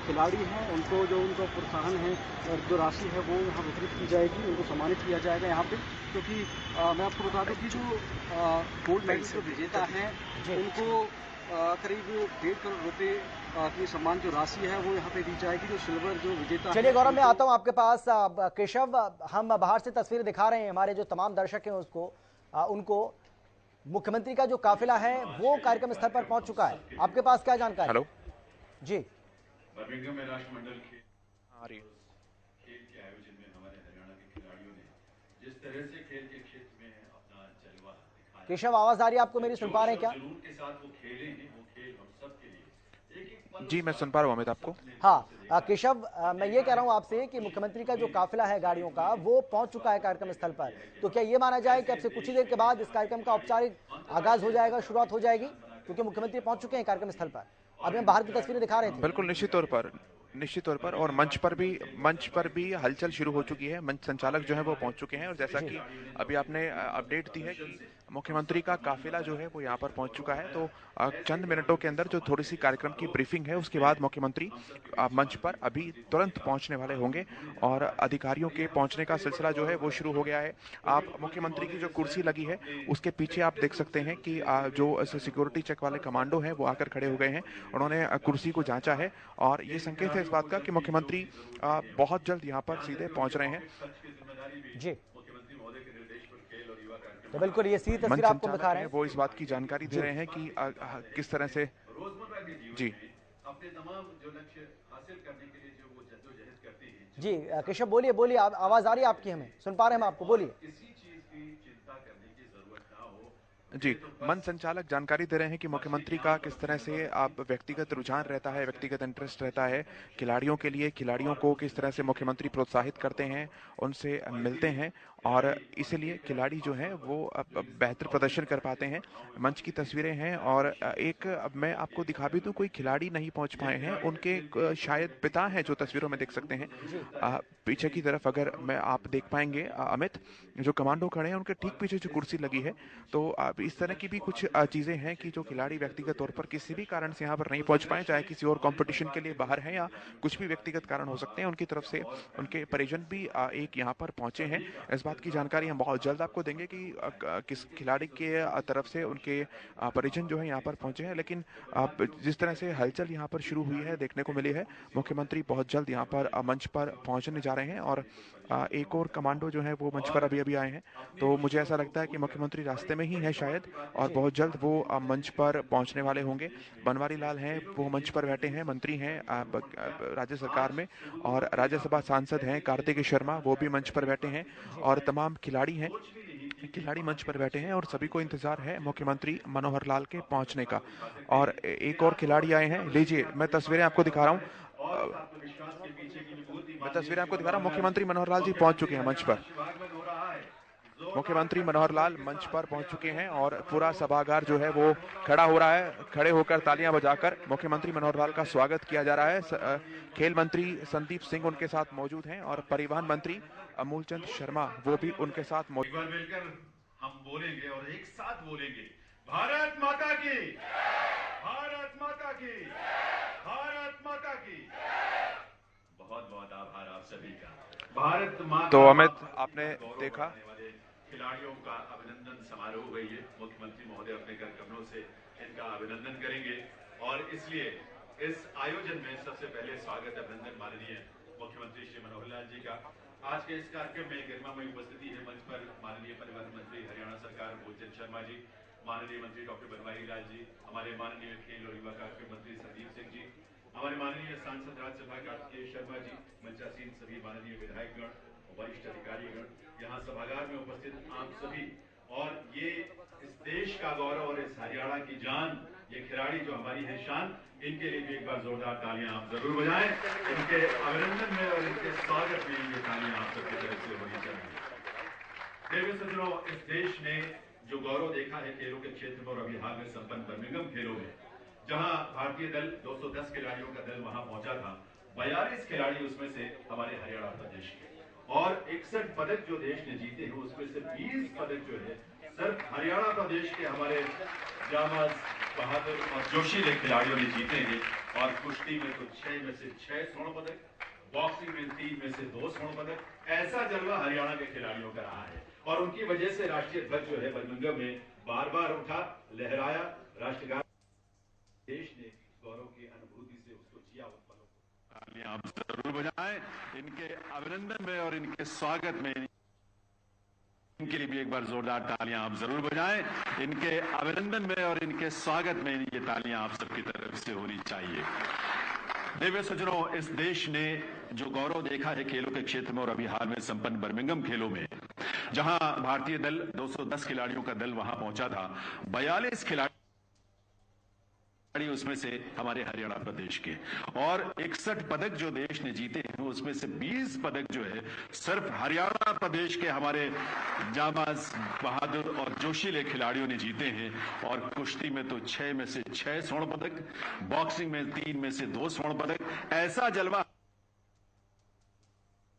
खिलाड़ी हैं उनको जो उनका प्रोत्साहन है और जो राशि है वो यहाँ वितरित की जाएगी, उनको सम्मानित किया जाएगा यहाँ पे। क्योंकि मैं आपको बता दूं कि जो गोल्ड मेडल जो विजेता हैं उनको करीब 1.5 करोड़ रुपए की सम्मान जो राशि है वो यहाँ पे दी जाएगी। जो सिल्वर जो विजेता, चलिए गौरव मैं आता हूँ आपके पास। केशव, हम बाहर से तस्वीरें दिखा रहे हैं, हमारे जो तमाम दर्शक हैं उसको उनको मुख्यमंत्री का जो काफिला है वो कार्यक्रम स्थल पर पहुंच चुका है। आपके पास क्या जानकारी? हेलो जी, बर्मिंघम में राष्ट्रमंडल खेल के आयोजन में हमारे हरियाणा के खिलाड़ियों ने जिस तरह से खेल के क्षेत्र में अपना जलवा दिखाया, केशव आवाज आ रही है आपको मेरी, सुन पा रहे हैं क्या? जुनून के साथ वो खेले हैं, वो खेल हम सब के लिए जी, मैं सुन पा रहा हूँ अमित आपको। हाँ केशव, मैं ये कह रहा हूँ आपसे कि मुख्यमंत्री का जो काफिला है गाड़ियों का वो पहुंच चुका है कार्यक्रम स्थल पर। तो क्या ये माना जाए कि अब से कुछ ही देर के बाद इस कार्यक्रम का औपचारिक आगाज हो जाएगा, शुरुआत हो जाएगी, क्योंकि मुख्यमंत्री पहुंच चुके हैं कार्यक्रम स्थल पर। अभी हम बाहर की तस्वीरें दिखा रहे थे। बिल्कुल, निश्चित तौर पर और मंच पर भी हलचल शुरू हो चुकी है। मंच संचालक जो है वो पहुंच चुके हैं और जैसा जी कि अभी आपने अपडेट दी है कि मुख्यमंत्री का काफिला जो है वो यहाँ पर पहुंच चुका है। तो चंद मिनटों के अंदर जो थोड़ी सी कार्यक्रम की ब्रीफिंग है उसके बाद मुख्यमंत्री मंच पर अभी तुरंत पहुंचने वाले होंगे और अधिकारियों के पहुंचने का सिलसिला जो है वो शुरू हो गया है। आप मुख्यमंत्री की जो कुर्सी लगी है उसके पीछे आप देख सकते हैं कि जो सिक्योरिटी चेक वाले कमांडो हैं वो आकर खड़े हो गए हैं। उन्होंने कुर्सी को जांचा है और ये संकेत है इस बात का कि मुख्यमंत्री बहुत जल्द यहाँ पर सीधे पहुंच रहे हैं। जी, तो बिल्कुल ये सीधी तस्वीर मंच आपको दिखा संचालक रहे हैं हैं। वो इस बात की जानकारी दे जी रहे हैं कि किस तरह से रोजमर्रा के जीवन जी में अपने तमाम जो लक्ष्य हासिल करने के लिए जो वो जद्दोजहद करते हैं, जी केशव बोलिए बोलिए, आवाज आ रही है आपकी, हमें सुन पा रहे हैं हम आपको, बोलिए। किसी चीज की चिंता करने की जरूरत ना हो। जी, मंच संचालक जानकारी दे रहे हैं कि मुख्यमंत्री का किस तरह से आप व्यक्तिगत रुझान रहता है, व्यक्तिगत इंटरेस्ट रहता है खिलाड़ियों के लिए, खिलाड़ियों को किस तरह से मुख्यमंत्री प्रोत्साहित करते हैं, उनसे मिलते हैं और इसीलिए खिलाड़ी जो हैं वो बेहतर प्रदर्शन कर पाते हैं। मंच की तस्वीरें हैं और अब मैं आपको दिखा भी दूं, कोई खिलाड़ी नहीं पहुंच पाए हैं, उनके शायद पिता हैं जो तस्वीरों में देख सकते हैं। पीछे की तरफ अगर मैं आप देख पाएंगे अमित, जो कमांडो खड़े हैं उनके ठीक पीछे जो कुर्सी लगी है, तो अब इस तरह की भी कुछ चीजें हैं कि जो खिलाड़ी व्यक्तिगत तौर पर किसी भी कारण से यहाँ पर नहीं पहुंच पाए, चाहे किसी और कंपटीशन के लिए बाहर हैं या कुछ भी व्यक्तिगत कारण हो सकते हैं, उनकी तरफ से उनके परिजन भी एक यहाँ पर पहुंचे हैं। इस बात की जानकारी हम बहुत जल्द आपको देंगे कि किस खिलाड़ी के तरफ से उनके परिजन जो है यहाँ पर पहुंचे हैं। लेकिन जिस तरह से हलचल यहाँ पर शुरू हुई है, देखने को मिली है, मुख्यमंत्री बहुत जल्द यहाँ पर मंच पर पहुंचने जा रहे हैं और एक और कमांडो जो है वो मंच पर अभी अभी आए हैं। तो मुझे ऐसा लगता है कि मुख्यमंत्री रास्ते में ही है शायद और बहुत जल्द वो मंच पर पहुंचने वाले होंगे। बनवारी लाल हैं, वो मंच पर बैठे हैं, मंत्री हैं राज्य सरकार में और राज्यसभा सांसद हैं कार्तिक शर्मा, वो भी मंच पर बैठे हैं और तमाम खिलाड़ी मंच पर बैठे हैं और सभी को इंतजार है मुख्यमंत्री मनोहर लाल के पहुंचने का। और एक और खिलाड़ी आए हैं, लीजिए मैं तस्वीरें आपको दिखा रहा हूँ। मुख्यमंत्री मनोहर लाल जी पहुंच चुके हैं मंच पर। मुख्यमंत्री मनोहर लाल मंच पर पहुंच चुके हैं और पूरा सभागार जो है वो खड़ा हो रहा है। खड़े होकर तालियां बजाकर मुख्यमंत्री मनोहर लाल का स्वागत किया जा रहा है। खेल मंत्री संदीप सिंह उनके साथ मौजूद हैं और परिवहन मंत्री अमूलचंद शर्मा वो भी उनके साथ मौजूद। एक बार मिलकर हम बोलेंगे और एक साथ बोलेंगे, भारत माता की, भारत माता की, भारत माता की। बहुत बहुत आभार आप सभी का। भारत माता। तो अमित, आपने देखा खिलाड़ियों का अभिनंदन समारोह हुई है। मुख्यमंत्री महोदय अपने कर कमलों से इनका अभिनंदन करेंगे और इसलिए इस आयोजन में सबसे पहले स्वागत अभिनंदन माननीय मुख्यमंत्री श्री मनोहर लाल जी का। आज के इस कार्यक्रम में गरिमामयी उपस्थिति है मंच पर माननीय परिवहन मंत्री हरियाणा सरकार अमूलचंद शर्मा जी, माननीय मंत्री डॉक्टर बनवारी लाल जी, हमारे माननीय खेल और युवा कार्यक्रम मंत्री संदीप सिंह जी, हमारे माननीय सांसद राज्यसभा कार्तिकेय शर्मा जी, मंचासीन सभी माननीय विधायकगण, वरिष्ठ अधिकारीगण, यहाँ सभागार में उपस्थित आप सभी, और ये इस देश का गौरव और इस हरियाणा की जान, ये खिलाड़ी जो हमारी है शान, इनके लिए भी एक बार जोरदार तालियां आप जरूर बजाएं। इनके अभिनंदन में और इनके स्वागत में ये तालियां आप सबकी तरफ से होनी चाहिए। प्रिय सज्जनों, इस देश ने जो गौरव देखा है खेलों के क्षेत्र में और अभी हाल में संपन्न बर्मिंघम खेलों में, जहां भारतीय दल 210 खिलाड़ियों का दल वहां पहुंचा था, 42 खिलाड़ी उसमें से हमारे हरियाणा प्रदेश के और 61 पदक जो देश ने जीते हैं उसमें से 20 पदक जो है सिर्फ हरियाणा प्रदेश के हमारे जाबाज, बहादुर और जोशीले खिलाड़ियों ने जीते हैं। और कुश्ती में तो 6 में से 6 स्वर्ण पदक, बॉक्सिंग में 3 में से 2 स्वर्ण पदक, ऐसा जलवा हरियाणा के खिलाड़ियों का रहा है और उनकी वजह से राष्ट्रीय ध्वज जो है बर्मिंघम में बार बार उठा, लहराया, राष्ट्रगान देश ने गौरव की अनुभूति से उसको जिया उन पलों को। आप जरूर बजाएं। इनके अभिनंदन में और इनके स्वागत में इनके लिए भी एक बार जोरदार तालियां आप जरूर बजाएं। इनके अभिनंदन में और इनके स्वागत में ये तालियां आप सबकी तरफ से होनी चाहिए। देवी सज्जनों, इस देश ने जो गौरव देखा है खेलों के क्षेत्र में और अभी हाल में संपन्न बर्मिंघम खेलों में, जहां भारतीय दल 210 खिलाड़ियों का दल वहां पहुंचा था, 42 खिलाड़ी उसमें से हमारे हरियाणा प्रदेश के, और 61 पदक जो देश ने जीते हैं उसमें से 20 पदक जो है सिर्फ हरियाणा प्रदेश के हमारे जाबाज, बहादुर और जोशीले खिलाड़ियों ने जीते हैं। और कुश्ती में तो 6 में से 6 स्वर्ण पदक, बॉक्सिंग में 3 में से 2 स्वर्ण पदक। ऐसा जलवा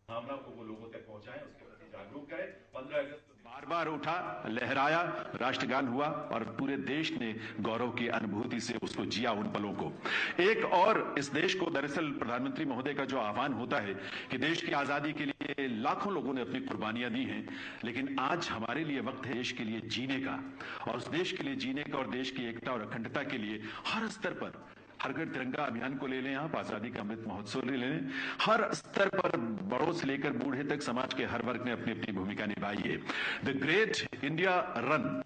भावना को वो लोगों तक पहुंचाएं, उसके प्रति जागरूक करें। 15 अगस्त बार बार उठा, लहराया, राष्ट्रगान हुआ और पूरे देश ने गौरव की अनुभूति से उसको जिया उन पलों को। एक और इस देश को दरअसल प्रधानमंत्री महोदय का जो आह्वान होता है कि देश की आजादी के लिए लाखों लोगों ने अपनी कुर्बानियां दी हैं, लेकिन आज हमारे लिए वक्त है देश के लिए जीने का, और उस देश के लिए जीने का और देश की एकता और अखंडता के लिए हर स्तर पर हर घर तिरंगा अभियान को ले लें, आप आजादी का अमृत महोत्सव ले लें, हर स्तर पर बड़ों से लेकर बूढ़े तक समाज के हर वर्ग ने अपनी अपनी भूमिका निभाई है। द ग्रेट इंडिया रन,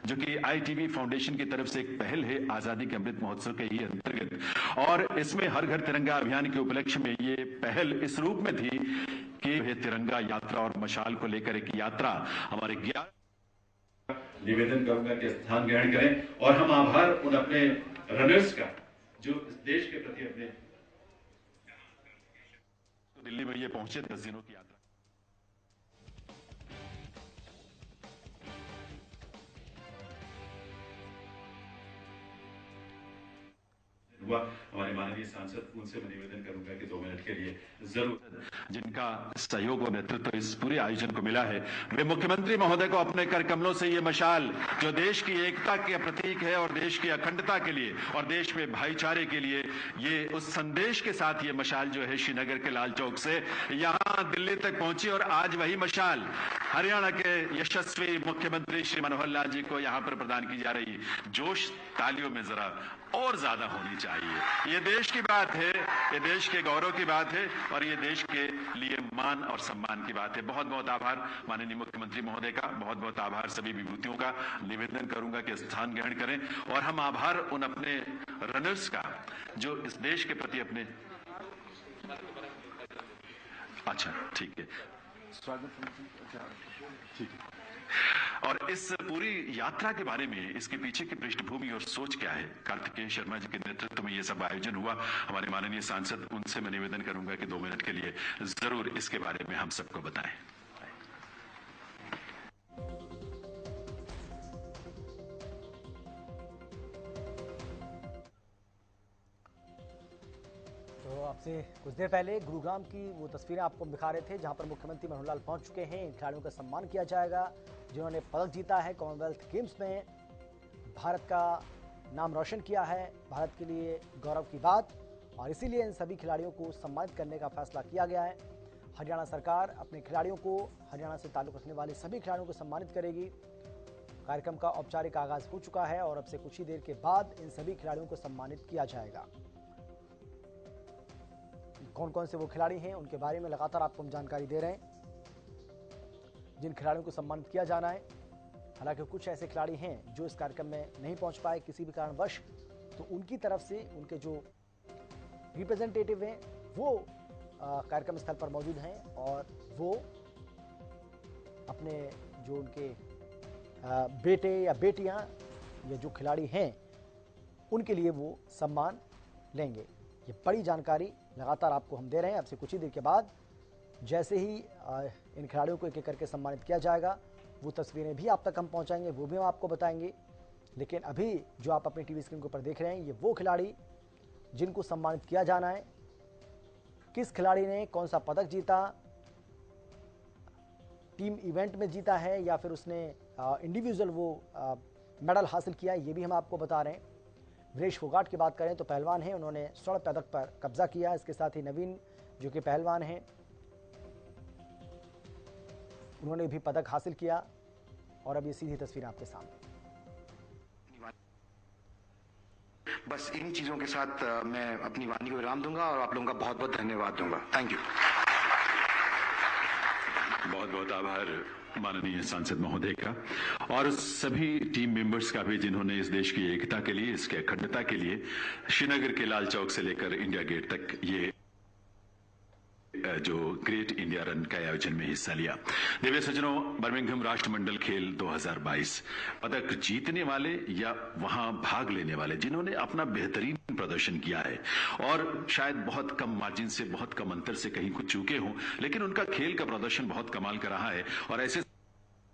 जो कि ITV फाउंडेशन की तरफ से एक पहल है आजादी के अमृत महोत्सव के ही अंतर्गत, और इसमें हर घर तिरंगा अभियान के उपलक्ष्य में ये पहल इस रूप में थी कि तिरंगा यात्रा और मशाल को लेकर एक यात्रा हमारे 11 निवेदन करूंगा कि स्थान ग्रहण करें, और हम आभार उन अपने रनर्स का जो इस देश के प्रति अपने दिल्ली में ये पहुंचे 10 दिनों की यात्रा हुआ। हमारे माननीय सांसद, उनसे मैं निवेदन करूंगा कि 2 मिनट के लिए जरूर, जिनका सहयोग और नेतृत्व इस पूरे आयोजन को मिला है, वे मुख्यमंत्री महोदय को अपने कर कमलों से ये मशाल जो देश की एकता के प्रतीक है और देश की अखंडता के लिए और देश में भाईचारे के लिए, ये उस संदेश के साथ ये मशाल जो है श्रीनगर के लाल चौक से यहां दिल्ली तक पहुंची, और आज वही मशाल हरियाणा के यशस्वी मुख्यमंत्री श्री मनोहर लाल जी को यहां पर प्रदान की जा रही है। जोश तालियों में जरा और ज्यादा होनी चाहिए। ये देश की बात है, ये देश के गौरव की बात है, और ये देश के लिए मान और सम्मान की बात है। बहुत बहुत आभार माननीय मुख्यमंत्री महोदय का, बहुत बहुत आभार सभी विभूतियों का। निवेदन करूंगा कि स्थान ग्रहण करें, और हम आभार उन अपने रनर्स का जो इस देश के प्रति अपने, अच्छा ठीक है, स्वागत, ठीक है। और इस पूरी यात्रा के बारे में, इसके पीछे की पृष्ठभूमि और सोच क्या है, कार्तिकेय शर्मा जी के नेतृत्व में ये सब आयोजन हुआ। हमारे माननीय सांसद, उनसे मैं निवेदन करूंगा कि 2 मिनट के लिए जरूर इसके बारे में हम सबको बताएं। तो आपसे कुछ देर पहले गुरुग्राम की वो तस्वीरें आपको हम दिखा रहे थे, जहां पर मुख्यमंत्री मनोहर लाल पहुंच चुके हैं। इन खिलाड़ियों का सम्मान किया जाएगा जिन्होंने पदक जीता है कॉमनवेल्थ गेम्स में, भारत का नाम रोशन किया है, भारत के लिए गौरव की बात, और इसीलिए इन सभी खिलाड़ियों को सम्मानित करने का फैसला किया गया है। हरियाणा सरकार अपने खिलाड़ियों को, हरियाणा से ताल्लुक रखने वाले सभी खिलाड़ियों को सम्मानित करेगी। कार्यक्रम का औपचारिक आगाज हो चुका है और अब से कुछ ही देर के बाद इन सभी खिलाड़ियों को सम्मानित किया जाएगा। कौन कौन से वो खिलाड़ी हैं उनके बारे में लगातार आपको हम जानकारी दे रहे हैं, जिन खिलाड़ियों को सम्मानित किया जाना है। हालांकि कुछ ऐसे खिलाड़ी हैं जो इस कार्यक्रम में नहीं पहुंच पाए किसी भी कारणवश, तो उनकी तरफ से उनके जो रिप्रेजेंटेटिव हैं वो कार्यक्रम स्थल पर मौजूद हैं, और वो अपने जो उनके बेटे या बेटियां या जो खिलाड़ी हैं उनके लिए वो सम्मान लेंगे। ये बड़ी जानकारी लगातार आपको हम दे रहे हैं। अब से कुछ ही देर के बाद जैसे ही इन खिलाड़ियों को एक एक करके सम्मानित किया जाएगा, वो तस्वीरें भी आप तक हम पहुंचाएंगे, वो भी हम आपको बताएंगे। लेकिन अभी जो आप अपनी टीवी स्क्रीन के ऊपर देख रहे हैं, ये वो खिलाड़ी जिनको सम्मानित किया जाना है। किस खिलाड़ी ने कौन सा पदक जीता, टीम इवेंट में जीता है या फिर उसने इंडिविजुअल वो मेडल हासिल किया, ये भी हम आपको बता रहे हैं। वीरेश फोगाट की बात करें तो पहलवान हैं, उन्होंने स्वर्ण पदक पर कब्जा किया। इसके साथ ही नवीन जो कि पहलवान हैं, उन्होंने भी पदक हासिल किया। और अब ये सीधी तस्वीर आपके सामने। बस इन चीजों के साथ मैं अपनी वाणी को विराम दूंगा और आप लोगों का बहुत बहुत धन्यवाद दूंगा। Thank you. बहुत बहुत आभार माननीय सांसद महोदय का, और सभी टीम मेंबर्स का भी जिन्होंने इस देश की एकता के लिए, इसके अखंडता के लिए श्रीनगर के लाल चौक से लेकर इंडिया गेट तक ये जो ग्रेट इंडिया रन का आयोजन में हिस्सा लिया। दिव्य सज्जनों, बर्मिंघम राष्ट्रमंडल खेल 2022 पदक जीतने वाले या वहां भाग लेने वाले जिन्होंने अपना बेहतरीन प्रदर्शन किया है और शायद बहुत कम मार्जिन से, बहुत कम अंतर से कहीं कुछ चूके हों, लेकिन उनका खेल का प्रदर्शन बहुत कमाल का रहा है और ऐसे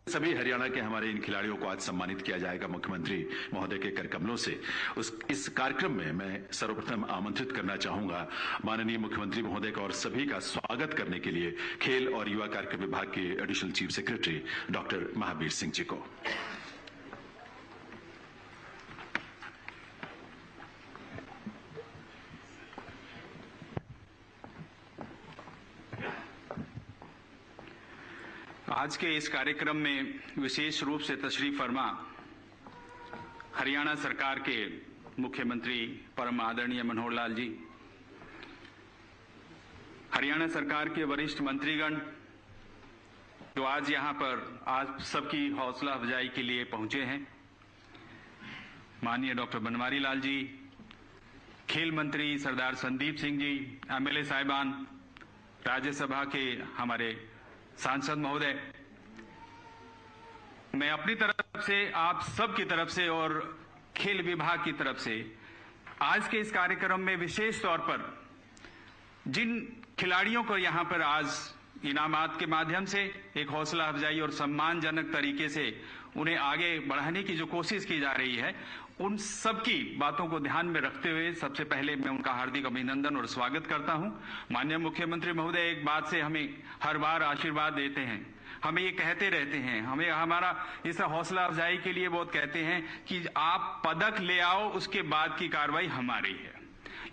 सभी हरियाणा के हमारे इन खिलाड़ियों को आज सम्मानित किया जाएगा मुख्यमंत्री महोदय के कर कमलों से। इस कार्यक्रम में मैं सर्वप्रथम आमंत्रित करना चाहूंगा माननीय मुख्यमंत्री महोदय का और सभी का स्वागत करने के लिए खेल और युवा कार्यक्रम विभाग के additional chief secretary doctor Mahavir Singh ji को। आज के इस कार्यक्रम में विशेष रूप से तशरीफ फरमा हरियाणा सरकार के मुख्यमंत्री परम आदरणीय मनोहर लाल जी, हरियाणा सरकार के वरिष्ठ मंत्रीगण जो आज यहां पर आप सबकी हौसला अफजाई के लिए पहुंचे हैं, माननीय डॉक्टर बनवारी लाल जी, खेल मंत्री सरदार संदीप सिंह जी, एमएलए साहिबान, राज्यसभा के हमारे सांसद महोदय, मैं अपनी तरफ से, आप सब की तरफ से और खेल विभाग की तरफ से आज के इस कार्यक्रम में विशेष तौर पर जिन खिलाड़ियों को यहां पर आज इनामात के माध्यम से एक हौसला अफजाई और सम्मानजनक तरीके से उन्हें आगे बढ़ाने की जो कोशिश की जा रही है, उन सब की बातों को ध्यान में रखते हुए सबसे पहले मैं उनका हार्दिक अभिनंदन और स्वागत करता हूं। माननीय मुख्यमंत्री महोदय एक बात से हमें हर बार आशीर्वाद देते हैं, हमें ये कहते रहते हैं, हमें हमारा इस हौसला अफजाई के लिए बहुत कहते हैं कि आप पदक ले आओ, उसके बाद की कार्रवाई हमारी है।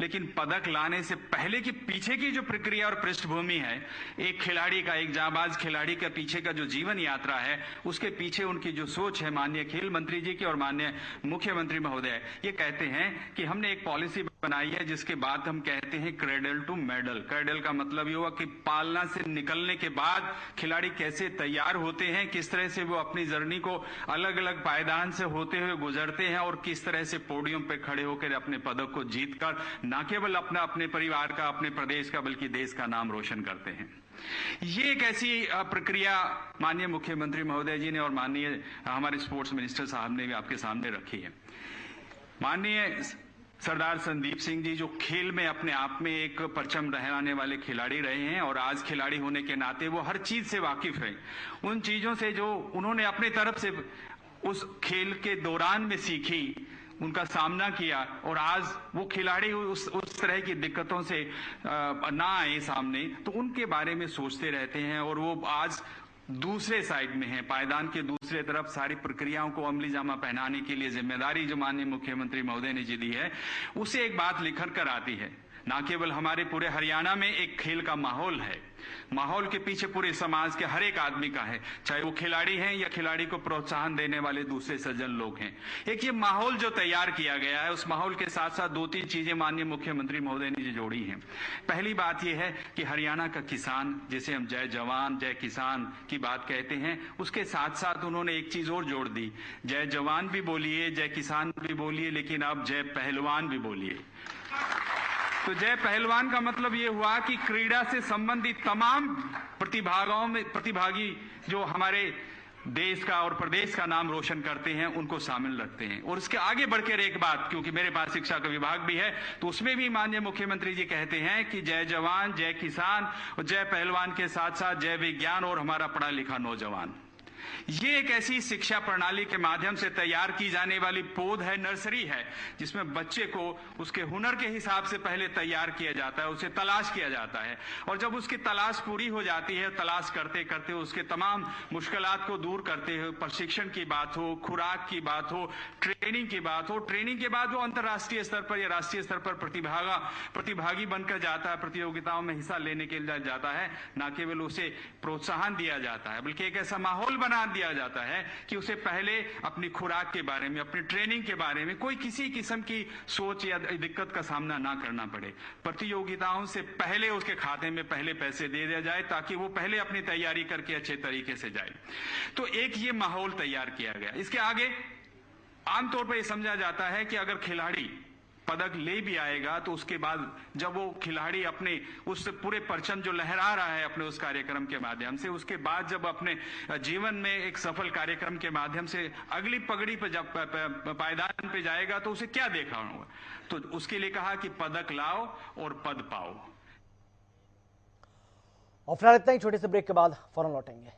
लेकिन पदक लाने से पहले की पीछे की जो प्रक्रिया और पृष्ठभूमि है, एक खिलाड़ी का, एक जाबाज खिलाड़ी का पीछे का जो जीवन यात्रा है, उसके पीछे उनकी जो सोच है, माननीय खेल मंत्री जी की और माननीय मुख्यमंत्री महोदय ये कहते हैं कि हमने एक पॉलिसी बनाई है जिसके बाद हम कहते हैं क्रेडल टू मेडल। क्रेडल का मतलब ये हुआ कि पालना से निकलने के बाद खिलाड़ी कैसे तैयार होते हैं, किस तरह से वो अपनी जर्नी को अलग अलग पायदान से होते हुए गुजरते हैं और किस तरह से पोडियम पे खड़े होकर अपने पदक को जीतकर न केवल अपने परिवार का, अपने प्रदेश का, बल्कि देश का नाम रोशन करते हैं। ये एक ऐसी प्रक्रिया माननीय मुख्यमंत्री महोदय जी ने और माननीय हमारे स्पोर्ट्स मिनिस्टर साहब ने भी आपके सामने रखी है। माननीय सरदार संदीप सिंह जी जो खेल में अपने आप में एक परचम लहराने वाले खिलाड़ी रहे हैं और आज खिलाड़ी होने के नाते वो हर चीज से वाकिफ है, उन चीजों से जो उन्होंने अपने तरफ से उस खेल के दौरान में सीखी, उनका सामना किया और आज वो खिलाड़ी उस तरह की दिक्कतों से ना आए सामने, तो उनके बारे में सोचते रहते हैं और वो आज दूसरे साइड में है, पायदान के दूसरे तरफ सारी प्रक्रियाओं को अमली जामा पहनाने के लिए जिम्मेदारी जो माननीय मुख्यमंत्री महोदय ने जी दी है, उसे एक बात लिखकर कर आती है। ना केवल हमारे पूरे हरियाणा में एक खेल का माहौल है, माहौल के पीछे पूरे समाज के हर एक आदमी का है, चाहे वो खिलाड़ी हैं या खिलाड़ी को प्रोत्साहन देने वाले दूसरे सज्जन लोग हैं। एक ये माहौल जो तैयार किया गया है, उस माहौल के साथ साथ दो तीन चीजें माननीय मुख्यमंत्री महोदय ने जोड़ी हैं। पहली बात यह है कि हरियाणा का किसान, जिसे हम जय जवान जय किसान की बात कहते हैं, उसके साथ साथ उन्होंने एक चीज और जोड़ दी, जय जवान भी बोलिए, जय किसान भी बोलिए, लेकिन अब जय पहलवान भी बोलिए। तो जय पहलवान का मतलब ये हुआ कि क्रीड़ा से संबंधित तमाम प्रतिभागी जो हमारे देश का और प्रदेश का नाम रोशन करते हैं, उनको शामिल रखते हैं। और उसके आगे बढ़कर एक बात, क्योंकि मेरे पास शिक्षा का विभाग भी है, तो उसमें भी माननीय मुख्यमंत्री जी कहते हैं कि जय जवान जय किसान और जय पहलवान के साथ साथ जय विज्ञान और हमारा पढ़ा लिखा नौजवान। ये एक ऐसी शिक्षा प्रणाली के माध्यम से तैयार की जाने वाली पौध है, नर्सरी है, जिसमें बच्चे को उसके हुनर के हिसाब से पहले तैयार किया जाता है, उसे तलाश किया जाता है और जब उसकी तलाश पूरी हो जाती है, तलाश करते करते उसके तमाम मुश्किलात को दूर करते हुए प्रशिक्षण की बात हो, खुराक की बात हो, ट्रेनिंग की बात हो, ट्रेनिंग के बाद वो अंतर्राष्ट्रीय स्तर पर या राष्ट्रीय स्तर पर प्रतिभागी बनकर जाता है, प्रतियोगिताओं में हिस्सा लेने के लिए जाता है। न केवल उसे प्रोत्साहन दिया जाता है बल्कि एक ऐसा माहौल बना दिया जाता है कि उसे पहले अपनी खुराक के बारे में, अपनी ट्रेनिंग के बारे में कोई किसी किस्म की सोच या दिक्कत का सामना ना करना पड़े। प्रतियोगिताओं से पहले उसके खाते में पहले पैसे दे दिया जाए ताकि वो पहले अपनी तैयारी करके अच्छे तरीके से जाए। तो एक ये माहौल तैयार किया गया। इसके आगे आमतौर पर यह समझा जाता है कि अगर खिलाड़ी पदक ले भी आएगा तो उसके बाद जब वो खिलाड़ी अपने उस पूरे परचम जो लहरा रहा है अपने उस कार्यक्रम के माध्यम से, उसके बाद जब अपने जीवन में एक सफल कार्यक्रम के माध्यम से अगली पगड़ी पे जब पायदान पे जाएगा तो उसे क्या देखा होगा। तो उसके लिए कहा कि पदक लाओ और पद पाओ। और फिलहाल इतना ही, छोटे से ब्रेक के बाद फौरन लौटेंगे।